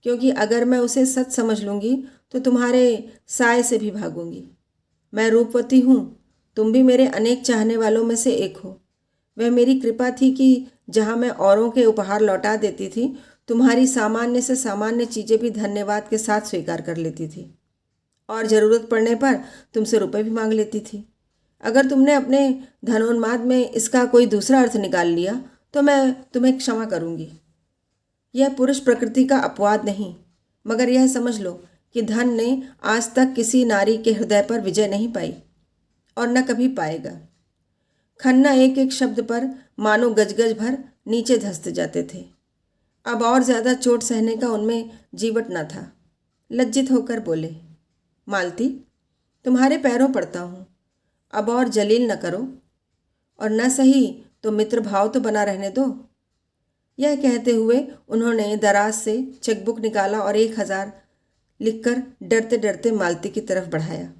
Speaker 1: क्योंकि अगर मैं उसे सच समझ लूँगी तो तुम्हारे साय से भी भागूंगी। मैं रूपवती हूँ, तुम भी मेरे अनेक चाहने वालों में से एक हो। वह मेरी कृपा थी कि जहाँ मैं औरों के उपहार लौटा देती थी, तुम्हारी सामान्य से सामान्य चीज़ें भी धन्यवाद के साथ स्वीकार कर लेती थी, और ज़रूरत पड़ने पर तुमसे रुपए भी मांग लेती थी। अगर तुमने अपने धनोन्माद में इसका कोई दूसरा अर्थ निकाल लिया तो मैं तुम्हें क्षमा करूँगी। यह पुरुष प्रकृति का अपवाद नहीं, मगर यह समझ लो कि धन ने आज तक किसी नारी के हृदय पर विजय नहीं पाई और न कभी पाएगा। खन्ना एक एक शब्द पर मानो गजगज भर नीचे धंसते जाते थे। अब और ज़्यादा चोट सहने का उनमें जीवट न था। लज्जित होकर बोले, मालती, तुम्हारे पैरों पड़ता हूँ, अब और जलील न करो, और न सही तो मित्र भाव तो बना रहने दो। यह कहते हुए उन्होंने दराज से चेकबुक निकाला और 1000 लिखकर डरते डरते मालती की तरफ बढ़ाया।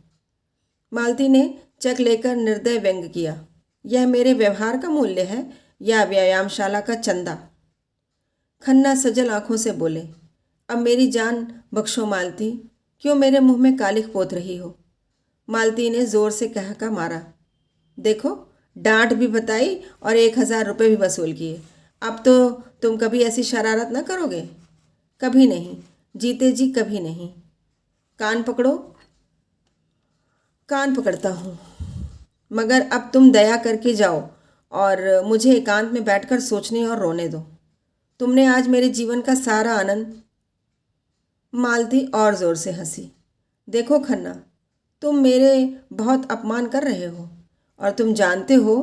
Speaker 1: मालती ने चेक लेकर निर्दय व्यंग किया, यह मेरे व्यवहार का मूल्य है या व्यायामशाला का चंदा? खन्ना सजल आंखों से बोले, अब मेरी जान बख्शो मालती, क्यों मेरे मुंह में कालिख पोत रही हो? मालती ने जोर से कहका मारा, देखो, डांट भी बताई और 1000 रुपये भी वसूल किए। अब तो तुम कभी ऐसी शरारत न करोगे? कभी नहीं, जीते जी कभी नहीं। कान पकड़ो। कान पकड़ता हूँ, मगर अब तुम दया करके जाओ और मुझे एकांत में बैठकर सोचने और रोने दो। तुमने आज मेरे जीवन का सारा आनंद। मालती और जोर से हंसी। देखो खन्ना, तुम मेरे बहुत अपमान कर रहे हो, और तुम जानते हो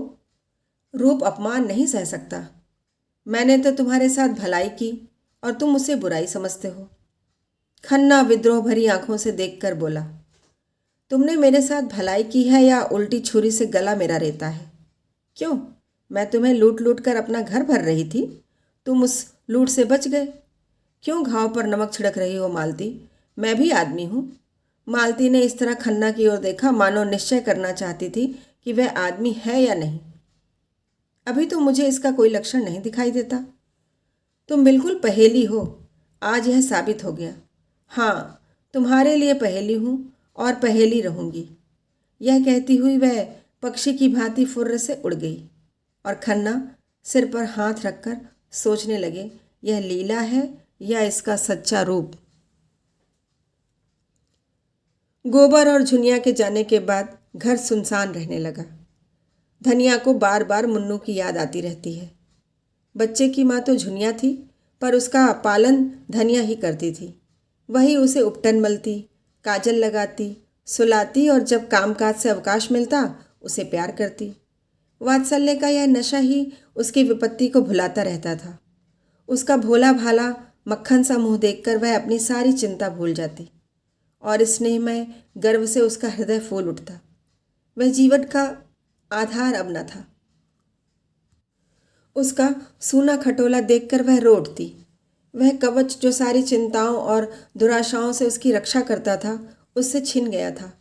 Speaker 1: रूप अपमान नहीं सह सकता। मैंने तो तुम्हारे साथ भलाई की और तुम उसे बुराई समझते हो। खन्ना विद्रोह भरी आंखों से देखकर बोला, तुमने मेरे साथ भलाई की है या उल्टी छुरी से गला मेरा रेता है? क्यों, मैं तुम्हें लूट लूट कर अपना घर भर रही थी, तुम उस लूट से बच गए। क्यों घाव पर नमक छिड़क रही हो मालती? मैं भी आदमी हूँ। मालती ने इस तरह खन्ना की ओर देखा मानो निश्चय करना चाहती थी कि वह आदमी है या नहीं। अभी तो मुझे इसका कोई लक्षण नहीं दिखाई देता। तुम बिल्कुल पहेली हो, आज यह साबित हो गया। हाँ, तुम्हारे लिए पहेली हूँ और पहेली रहूँगी। यह कहती हुई वह पक्षी की भांति फुर्र से उड़ गई, और खन्ना सिर पर हाथ रखकर सोचने लगे, यह लीला है या इसका सच्चा रूप। गोबर और झुनिया के जाने के बाद घर सुनसान रहने लगा। धनिया को बार बार मुन्नू की याद आती रहती है। बच्चे की माँ तो झुनिया थी, पर उसका पालन धनिया ही करती थी। वही उसे उपटन मलती, काजल लगाती, सुलाती और जब कामकाज से अवकाश मिलता उसे प्यार करती। वात्सल्य का यह नशा ही उसकी विपत्ति को भुलाता रहता था। उसका भोला भाला मक्खन सा मुंह देखकर वह अपनी सारी चिंता भूल जाती और स्नेह में गर्व से उसका हृदय फूल उठता। वह जीवन का आधार अब न था। उसका सूना खटोला देखकर वह रो उठती। वह कवच जो सारी चिंताओं और दुराशाओं से उसकी रक्षा करता था, उससे छिन गया था।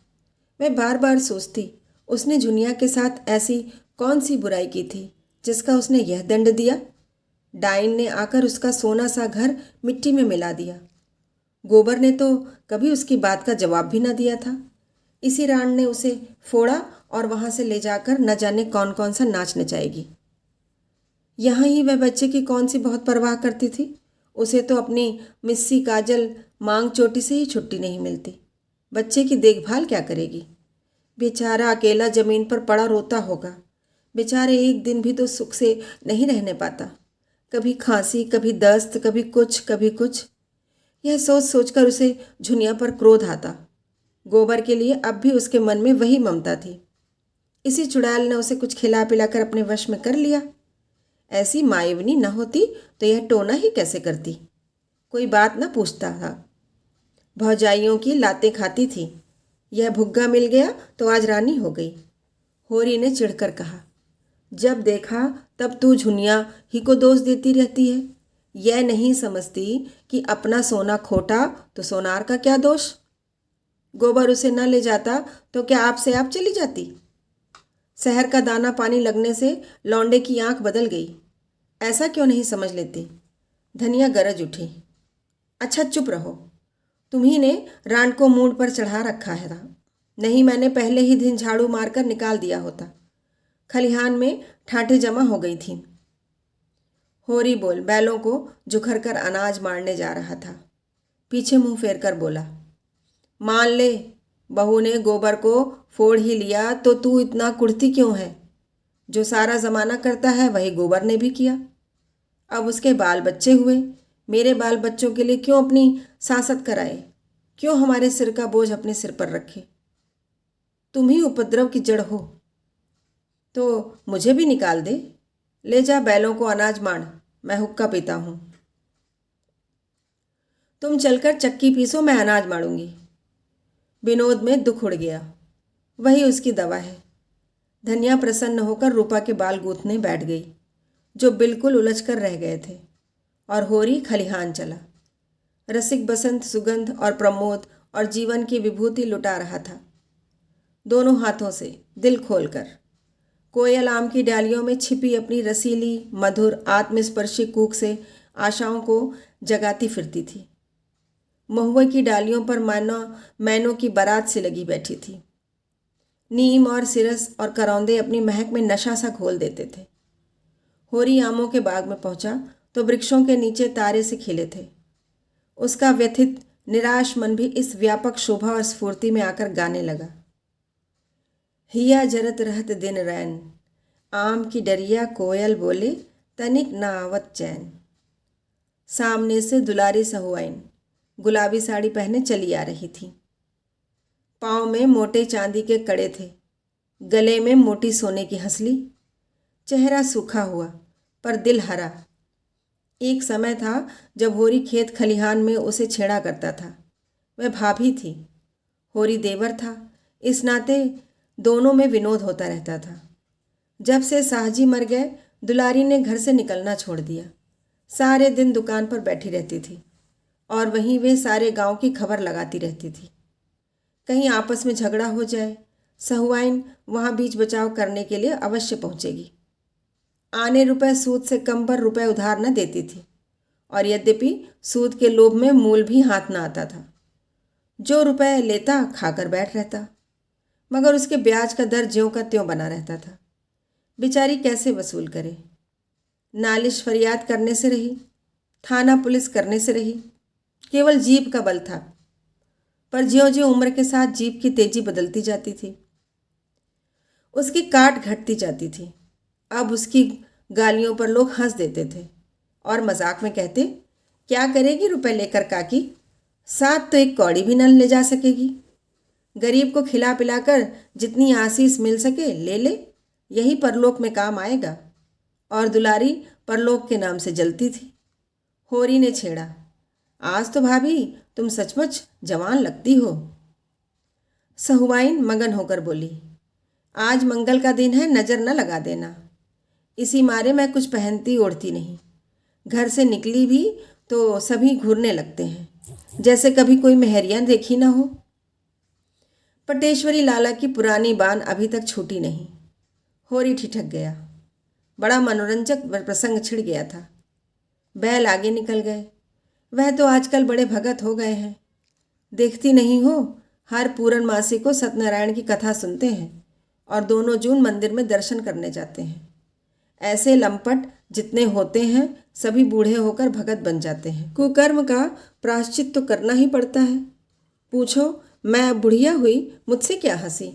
Speaker 1: वह बार बार सोचती, उसने जुनिया के साथ ऐसी कौन सी बुराई की थी जिसका उसने यह दंड दिया। डाइन ने आकर उसका सोना सा घर मिट्टी में मिला दिया। गोबर ने तो कभी उसकी बात का जवाब भी न दिया था। इसी राण ने उसे फोड़ा और वहां से ले जाकर न जाने कौन कौन सा नाच नचाएगी। यहाँ ही वह बच्चे की कौन सी बहुत परवाह करती थी। उसे तो अपनी मिस्सी काजल मांग चोटी से ही छुट्टी नहीं मिलती। बच्चे की देखभाल क्या करेगी। बेचारा अकेला जमीन पर पड़ा रोता होगा। बेचारे एक दिन भी तो सुख से नहीं रहने पाता। कभी खांसी, कभी दस्त, कभी कुछ कभी कुछ। यह सोच सोचकर उसे झुनिया पर क्रोध आता। गोबर के लिए अब भी उसके मन में वही ममता थी। इसी चुड़ैल ने उसे कुछ खिला पिलाकर अपने वश में कर लिया। ऐसी माइवनी न होती तो यह टोना ही कैसे करती। कोई बात न पूछता था। भौजाइयों की लातें खाती थी। यह भुग्गा मिल गया तो आज रानी हो गई। होरी ने चिढ़कर कहा, जब देखा तब तू झुनिया ही को दोष देती रहती है। यह नहीं समझती कि अपना सोना खोटा तो सोनार का क्या दोष। गोबर उसे न ले जाता तो क्या आपसे आप चली जाती। शहर का दाना पानी लगने से लौंडे की आंख बदल गई। ऐसा क्यों नहीं समझ लेती। धनिया गरज उठी, अच्छा चुप रहो। तुम्ही ने रान को मूड पर चढ़ा रखा है था। नहीं मैंने पहले ही दिन झाड़ू मारकर निकाल दिया होता। खलिहान में ठाठे जमा हो गई थीं। होरी बोल बैलों को जुखर कर अनाज मारने जा रहा था। पीछे मुंह फेर कर बोला, मान ले बहू ने गोबर को फोड़ ही लिया तो तू इतना कुढ़ती क्यों है। जो सारा जमाना करता है वही गोबर ने भी किया। अब उसके बाल बच्चे हुए। मेरे बाल बच्चों के लिए क्यों अपनी सांसत कराए। क्यों हमारे सिर का बोझ अपने सिर पर रखे। तुम ही उपद्रव की जड़ हो तो मुझे भी निकाल दे। ले जा बैलों को अनाज मांड, मैं हुक्का पीता हूँ। तुम चलकर चक्की पीसो, मैं अनाज मारूंगी। विनोद में दुख उड़ गया। वही उसकी दवा है। धनिया प्रसन्न होकर रूपा के बाल गूंथने बैठ गई, जो बिल्कुल उलझ कर रह गए थे, और होरी खलिहान चला। रसिक बसंत सुगंध और प्रमोद और जीवन की विभूति लुटा रहा था, दोनों हाथों से दिल खोलकर। कोयल आम की डालियों में छिपी अपनी रसीली मधुर आत्मस्पर्शी कूक से आशाओं को जगाती फिरती थी। महुए की डालियों पर मैनों की बारात सी लगी बैठी थी। नीम और सिरस और करौंदे अपनी महक में नशा सा घोल देते थे। होरी आमों के बाग में पहुंचा तो वृक्षों के नीचे तारे से खिले थे। उसका व्यथित निराश मन भी इस व्यापक शोभा और स्फूर्ति में आकर गाने लगा। हिया जरत रहत दिन रैन, आम की डरिया कोयल बोले, तनिक ना आवत चैन। सामने से दुलारी सहुआइन गुलाबी साड़ी पहने चली आ रही थी। पाँव में मोटे चांदी के कड़े थे, गले में मोटी सोने की हंसली। चेहरा सूखा हुआ पर दिल हरा। एक समय था जब होरी खेत खलिहान में उसे छेड़ा करता था। वह भाभी थी, होरी देवर था। इस नाते दोनों में विनोद होता रहता था। जब से साहजी मर गए, दुलारी ने घर से निकलना छोड़ दिया। सारे दिन दुकान पर बैठी रहती थी और वहीं वे सारे गांव की खबर लगाती रहती थी। कहीं आपस में झगड़ा हो जाए, सहुआइन वहां बीच बचाव करने के लिए अवश्य पहुंचेगी। आने रुपए सूद से कम पर रुपए उधार न देती थी, और यद्यपि सूद के लोभ में मूल भी हाथ न आता था। जो रुपए लेता खाकर बैठ रहता, मगर उसके ब्याज का दर ज्यों का त्यों बना रहता था। बेचारी कैसे वसूल करे। नालिश फरियाद करने से रही, थाना पुलिस करने से रही। केवल जीभ का बल था, पर ज्यों ज्यों उम्र के साथ जीभ की तेजी बदलती जाती थी, उसकी काट घटती जाती थी। अब उसकी गालियों पर लोग हंस देते थे और मजाक में कहते, क्या करेगी रुपए लेकर काकी, साथ तो एक कौड़ी भी न ले जा सकेगी। गरीब को खिला पिलाकर जितनी आशीष मिल सके ले ले, यही परलोक में काम आएगा। और दुलारी परलोक के नाम से जलती थी। होरी ने छेड़ा, आज तो भाभी तुम सचमुच जवान लगती हो। सहुआइन मगन होकर बोली, आज मंगल का दिन है, नज़र न लगा देना। इसी मारे मैं कुछ पहनती ओढ़ती नहीं। घर से निकली भी तो सभी घूरने लगते हैं, जैसे कभी कोई मेहरियाँ देखी ना हो। पटेश्वरी लाला की पुरानी बान अभी तक छूटी नहीं। होरी ठिठक गया। बड़ा मनोरंजक प्रसंग छिड़ गया था। बैल आगे निकल गए। वह तो आजकल बड़े भगत हो गए हैं। देखती नहीं हो, हर पूर्णमासी को सत्यनारायण की कथा सुनते हैं और दोनों जून मंदिर में दर्शन करने जाते हैं। ऐसे लंपट जितने होते हैं सभी बूढ़े होकर भगत बन जाते हैं। कुकर्म का प्रायश्चित तो करना ही पड़ता है। पूछो, मैं अब बुढ़िया हुई, मुझसे क्या हंसी।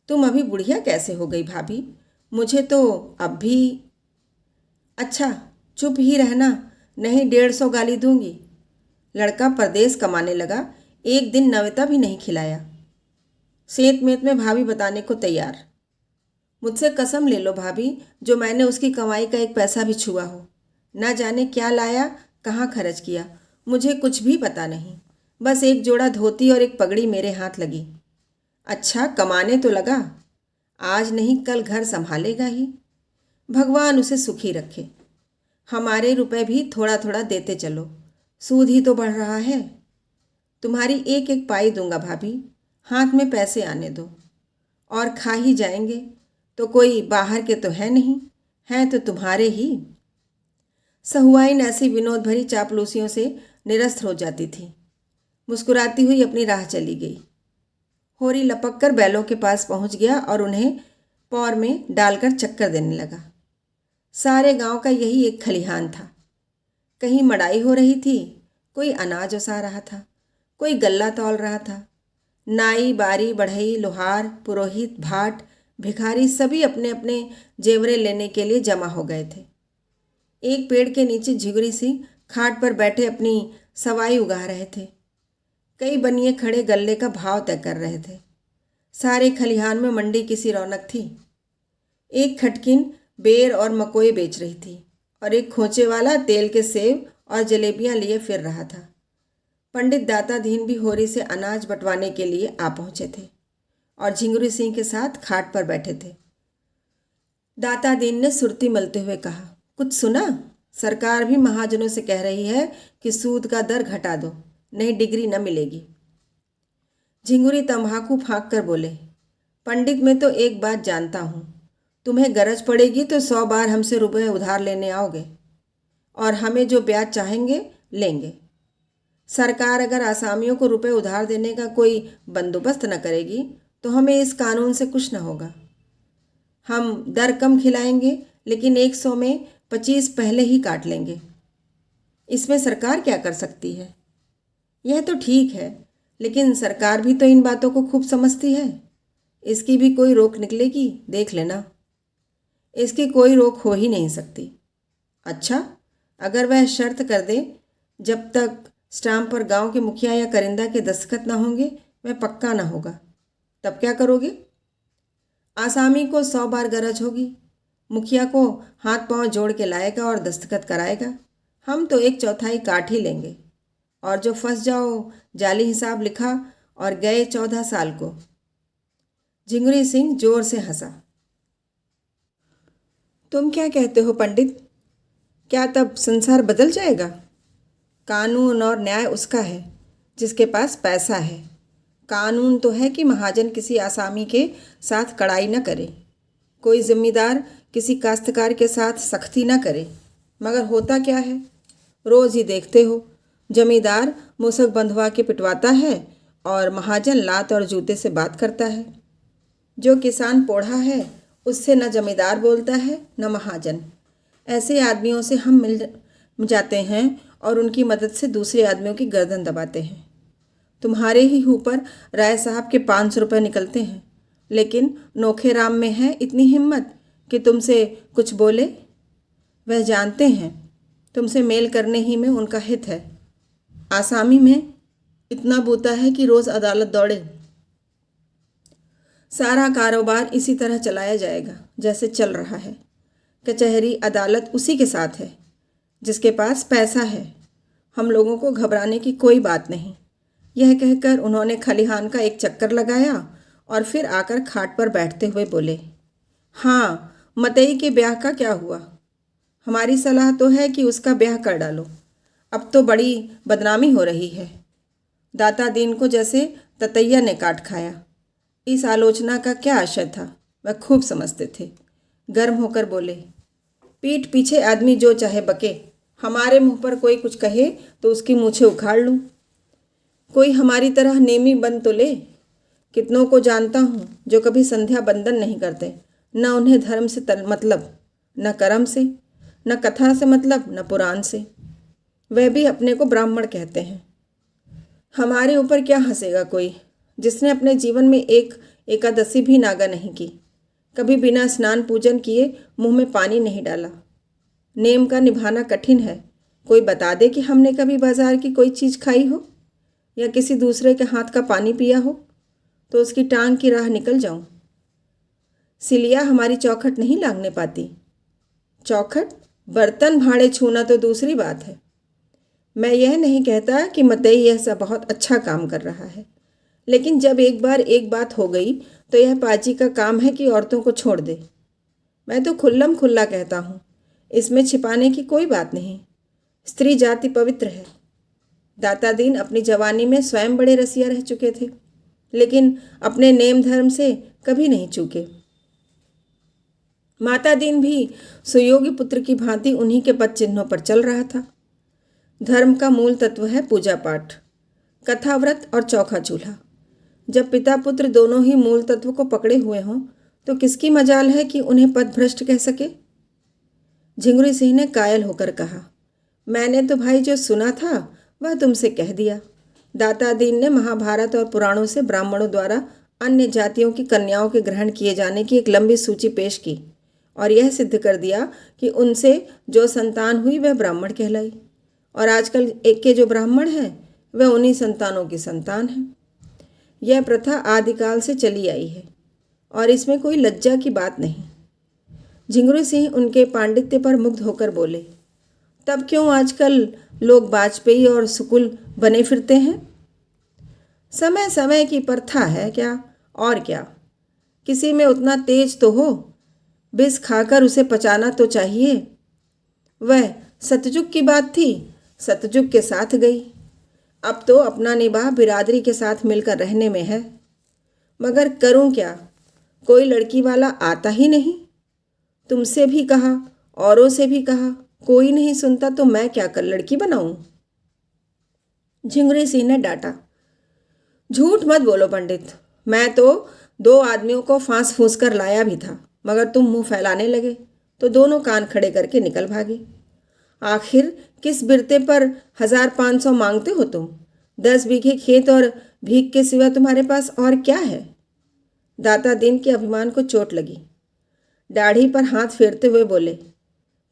Speaker 1: तुम अभी बुढ़िया कैसे हो गई भाभी? मुझे तो अब भी। अच्छा, चुप ही रहना, नहीं 150 गाली दूंगी। लड़का परदेश कमाने लगा, एक दिन नवेता भी नहीं खिलाया। सेंत मेंत में भाभी बताने को तैयार। मुझसे कसम ले लो भाभी, जो मैंने उसकी कमाई का एक पैसा भी छुआ हो। ना जाने क्या लाया, कहाँ खर्च किया, मुझे कुछ भी पता नहीं। बस एक जोड़ा धोती और एक पगड़ी मेरे हाथ लगी। अच्छा, कमाने तो लगा। आज नहीं कल घर संभालेगा ही। भगवान उसे सुखी रखे। हमारे रुपए भी थोड़ा थोड़ा देते चलो, सूद ही तो बढ़ रहा है। तुम्हारी एक एक पाई दूंगा भाभी, हाथ में पैसे आने दो। और खा ही जाएंगे तो कोई बाहर के तो है नहीं, हैं तो तुम्हारे ही। सहुआइन ऐसी विनोद भरी चापलूसियों से निरस्त हो जाती थी। मुस्कुराती हुई अपनी राह चली गई। होरी लपक कर बैलों के पास पहुंच गया और उन्हें पौर में डालकर चक्कर देने लगा। सारे गांव का यही एक खलिहान था। कहीं मड़ाई हो रही थी, कोई अनाज ओसा रहा था, कोई गल्ला तौल रहा था। नाई, बारी, बढ़ई, लोहार, पुरोहित, भाट, भिखारी सभी अपने अपने जेवरे लेने के लिए जमा हो गए थे। एक पेड़ के नीचे झिगुरी सी खाट पर बैठे अपनी सवाई उगा रहे थे। कई बनिए खड़े गल्ले का भाव तय कर रहे थे। सारे खलिहान में मंडी की सी रौनक थी। एक खटकिन बेर और मकोई बेच रही थी और एक खोचे वाला तेल के सेव और जलेबियां लिए फिर रहा था। पंडित दाता दीन भी होरी से अनाज बंटवाने के लिए आ पहुंचे थे और झिंगुरी सिंह के साथ खाट पर बैठे थे। दाता दीन ने सुरती मलते हुए कहा, कुछ सुना? सरकार भी महाजनों से कह रही है कि सूद का दर घटा दो, नहीं डिग्री न मिलेगी। झिंगुरी तंबाकू फाँक कर बोले, पंडित मैं तो एक बात जानता हूँ, तुम्हें गरज पड़ेगी तो 100 बार हमसे रुपए उधार लेने आओगे और हमें जो ब्याज चाहेंगे लेंगे। सरकार अगर आसामियों को रुपए उधार देने का कोई बंदोबस्त न करेगी तो हमें इस कानून से कुछ न होगा। हम दर कम खिलाएंगे, लेकिन 100 में 25 पहले ही काट लेंगे। इसमें सरकार क्या कर सकती है? यह तो ठीक है, लेकिन सरकार भी तो इन बातों को खूब समझती है। इसकी भी कोई रोक निकलेगी, देख लेना। इसकी कोई रोक हो ही नहीं सकती। अच्छा, अगर वह शर्त कर दे जब तक स्टाम्प पर गांव के मुखिया या करिंदा के दस्तखत ना होंगे वह पक्का ना होगा, तब क्या करोगे? आसामी को 100 बार गरज होगी, मुखिया को हाथ पांव जोड़ के लाएगा और दस्तखत कराएगा। हम तो 1/4 काट ही लेंगे और जो फंस जाओ जाली हिसाब लिखा और गए 14 साल को। झिंगुरी सिंह जोर से हंसा। तुम क्या कहते हो पंडित? क्या तब संसार बदल जाएगा? कानून और न्याय उसका है जिसके पास पैसा है। कानून तो है कि महाजन किसी आसामी के साथ कड़ाई न करे, कोई जिम्मेदार किसी काश्तकार के साथ सख्ती न करे। मगर होता क्या है? रोज़ ही देखते हो, जमींदार मूसक बंधवा के पिटवाता है और महाजन लात और जूते से बात करता है। जो किसान पोढ़ा है उससे न जमींदार बोलता है न महाजन। ऐसे आदमियों से हम मिल जाते हैं और उनकी मदद से दूसरे आदमियों की गर्दन दबाते हैं। तुम्हारे ही ऊपर राय साहब के 500 रुपये निकलते हैं, लेकिन नोखे राम में है इतनी हिम्मत कि तुमसे कुछ बोले। वह जानते हैं तुमसे मेल करने ही में उनका हित है। आसामी में इतना बूता है कि रोज़ अदालत दौड़े। सारा कारोबार इसी तरह चलाया जाएगा जैसे चल रहा है। कचहरी अदालत उसी के साथ है जिसके पास पैसा है। हम लोगों को घबराने की कोई बात नहीं। यह कहकर उन्होंने खलिहान का एक चक्कर लगाया और फिर आकर खाट पर बैठते हुए बोले, हाँ, मतई के ब्याह का क्या हुआ? हमारी सलाह तो है कि उसका ब्याह कर डालो। अब तो बड़ी बदनामी हो रही है। दाता दीन को जैसे ततैया ने काट खाया। इस आलोचना का क्या आशय था, वह खूब समझते थे। गर्म होकर बोले, पीठ पीछे आदमी जो चाहे बके, हमारे मुंह पर कोई कुछ कहे तो उसकी मूछें उखाड़ लूं। कोई हमारी तरह नेमी बन तो ले। कितनों को जानता हूँ जो कभी संध्या बंदन नहीं करते, न उन्हें धर्म से मतलब, न कर्म से, न कथा से मतलब, न पुराण से। वह भी अपने को ब्राह्मण कहते हैं। हमारे ऊपर क्या हंसेगा कोई जिसने अपने जीवन में एक एकादशी भी नागा नहीं की, कभी बिना स्नान पूजन किए मुंह में पानी नहीं डाला। नेम का निभाना कठिन है। कोई बता दे कि हमने कभी बाजार की कोई चीज़ खाई हो या किसी दूसरे के हाथ का पानी पिया हो, तो उसकी टांग की राह निकल जाऊं। सिलिया हमारी चौखट नहीं लांघने पाती। चौखट, बर्तन भाड़े छूना तो दूसरी बात है। मैं यह नहीं कहता कि मतई यह सब बहुत अच्छा काम कर रहा है, लेकिन जब एक बार एक बात हो गई तो यह पाजी का काम है कि औरतों को छोड़ दे। मैं तो खुल्लम खुल्ला कहता हूँ, इसमें छिपाने की कोई बात नहीं। स्त्री जाति पवित्र है। दाता दीन अपनी जवानी में स्वयं बड़े रसिया रह चुके थे, लेकिन अपने नेम धर्म से कभी नहीं चूके। माता दीन भी सुयोगी पुत्र की भांति उन्हीं के पद चिन्हों पर चल रहा था। धर्म का मूल तत्व है पूजा पाठ, कथाव्रत और चौखा चूल्हा। जब पिता पुत्र दोनों ही मूल तत्व को पकड़े हुए हों तो किसकी मजाल है कि उन्हें पदभ्रष्ट कह सके? झिंगुरी सिंह ने कायल होकर कहा, मैंने तो भाई जो सुना था वह तुमसे कह दिया। दाता दीन ने महाभारत और पुराणों से ब्राह्मणों द्वारा अन्य जातियों की कन्याओं के ग्रहण किए जाने की एक लंबी सूची पेश की और यह सिद्ध कर दिया कि उनसे जो संतान हुई वह ब्राह्मण कहलाई, और आजकल एक के जो ब्राह्मण हैं वह उन्हीं संतानों की संतान है। यह प्रथा आदिकाल से चली आई है और इसमें कोई लज्जा की बात नहीं। झिंगुरी सिंह उनके पांडित्य पर मुग्ध होकर बोले, तब क्यों आजकल लोग वाजपेयी और सुकुल बने फिरते हैं? समय समय की प्रथा है क्या, और क्या। किसी में उतना तेज तो हो, विष खाकर उसे पचाना तो चाहिए। वह सतयुग की बात थी, सतयुग के साथ गई। अब तो अपना निबाह बिरादरी के साथ मिलकर रहने में है। मगर करूं क्या, कोई लड़की वाला आता ही नहीं। तुमसे भी कहा, औरों से भी कहा, कोई नहीं सुनता तो मैं क्या कर लड़की बनाऊं? झिंगुरी सिंह ने डांटा, झूठ मत बोलो पंडित। मैं तो 2 आदमियों को फांस फूंस कर लाया भी था, मगर तुम मुंह फैलाने लगे तो दोनों कान खड़े करके निकल भागे। आखिर किस बिरते पर 1500 मांगते हो तुम? 10 बीघे खेत और भीख के सिवा तुम्हारे पास और क्या है? दाता दीन के अभिमान को चोट लगी। दाढ़ी पर हाथ फेरते हुए बोले,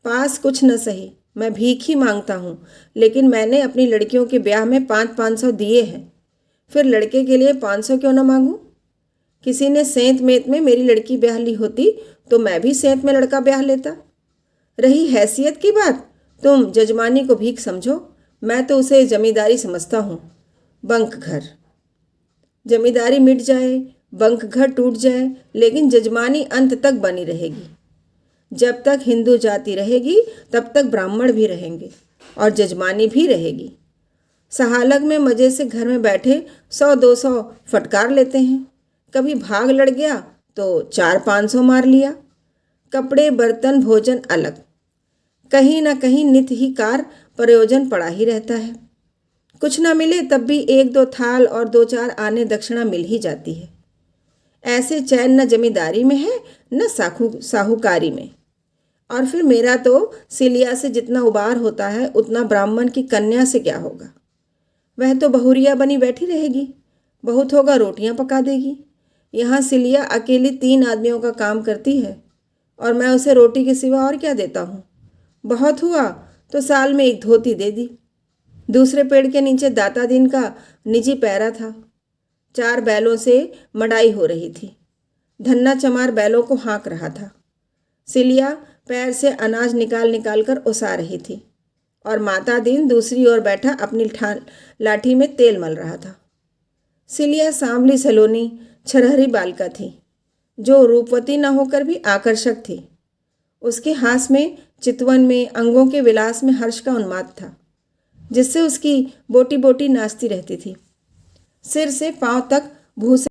Speaker 1: पास कुछ न सही, मैं भीख ही मांगता हूँ, लेकिन मैंने अपनी लड़कियों के ब्याह में 500 दिए हैं। फिर लड़के के लिए 500 क्यों न मांगूं? किसी ने सेंत मेत में मेरी लड़की ब्याह ली होती तो मैं भी सेंत में लड़का ब्याह लेता। रही हैसियत की बात, तुम जजमानी को भीख समझो, मैं तो उसे जमींदारी समझता हूँ। बंक घर, जमींदारी मिट जाए, बंक घर टूट जाए, लेकिन जजमानी अंत तक बनी रहेगी। जब तक हिंदू जाति रहेगी तब तक ब्राह्मण भी रहेंगे और जजमानी भी रहेगी। सहालग में मज़े से घर में बैठे 100-200 फटकार लेते हैं। कभी भाग लड़ गया तो 400-500 मार लिया। कपड़े बर्तन भोजन अलग, कहीं ना कहीं नित ही कार प्रयोजन पड़ा ही रहता है। कुछ ना मिले तब भी 1-2 थाल और 2-4 आने दक्षिणा मिल ही जाती है। ऐसे चैन न जमींदारी में है न साहूकारी में। और फिर मेरा तो सिलिया से जितना उबार होता है उतना ब्राह्मण की कन्या से क्या होगा? वह तो बहुरिया बनी बैठी रहेगी, बहुत होगा रोटियां पका देगी। यहाँ सिलिया अकेली 3 आदमियों का काम करती है और मैं उसे रोटी के सिवा और क्या देता हूँ? बहुत हुआ तो साल में 1 धोती दे दी। दूसरे पेड़ के नीचे दाता दीन का निजी पैरा था। 4 बैलों से मड़ाई हो रही थी। धन्ना चमार बैलों को हाँक रहा था। सिलिया पैर से अनाज निकाल निकाल कर उसा रही थी और माता दीन दूसरी ओर बैठा अपनी लाठी में तेल मल रहा था। सिलिया सांवली सलोनी, छरहरी बालिका थी, जो रूपवती न होकर भी आकर्षक थी। उसके हास में, चितवन में, अंगों के विलास में हर्ष का उन्माद था, जिससे उसकी बोटी बोटी नाचती रहती थी। सिर से पांव तक भूसे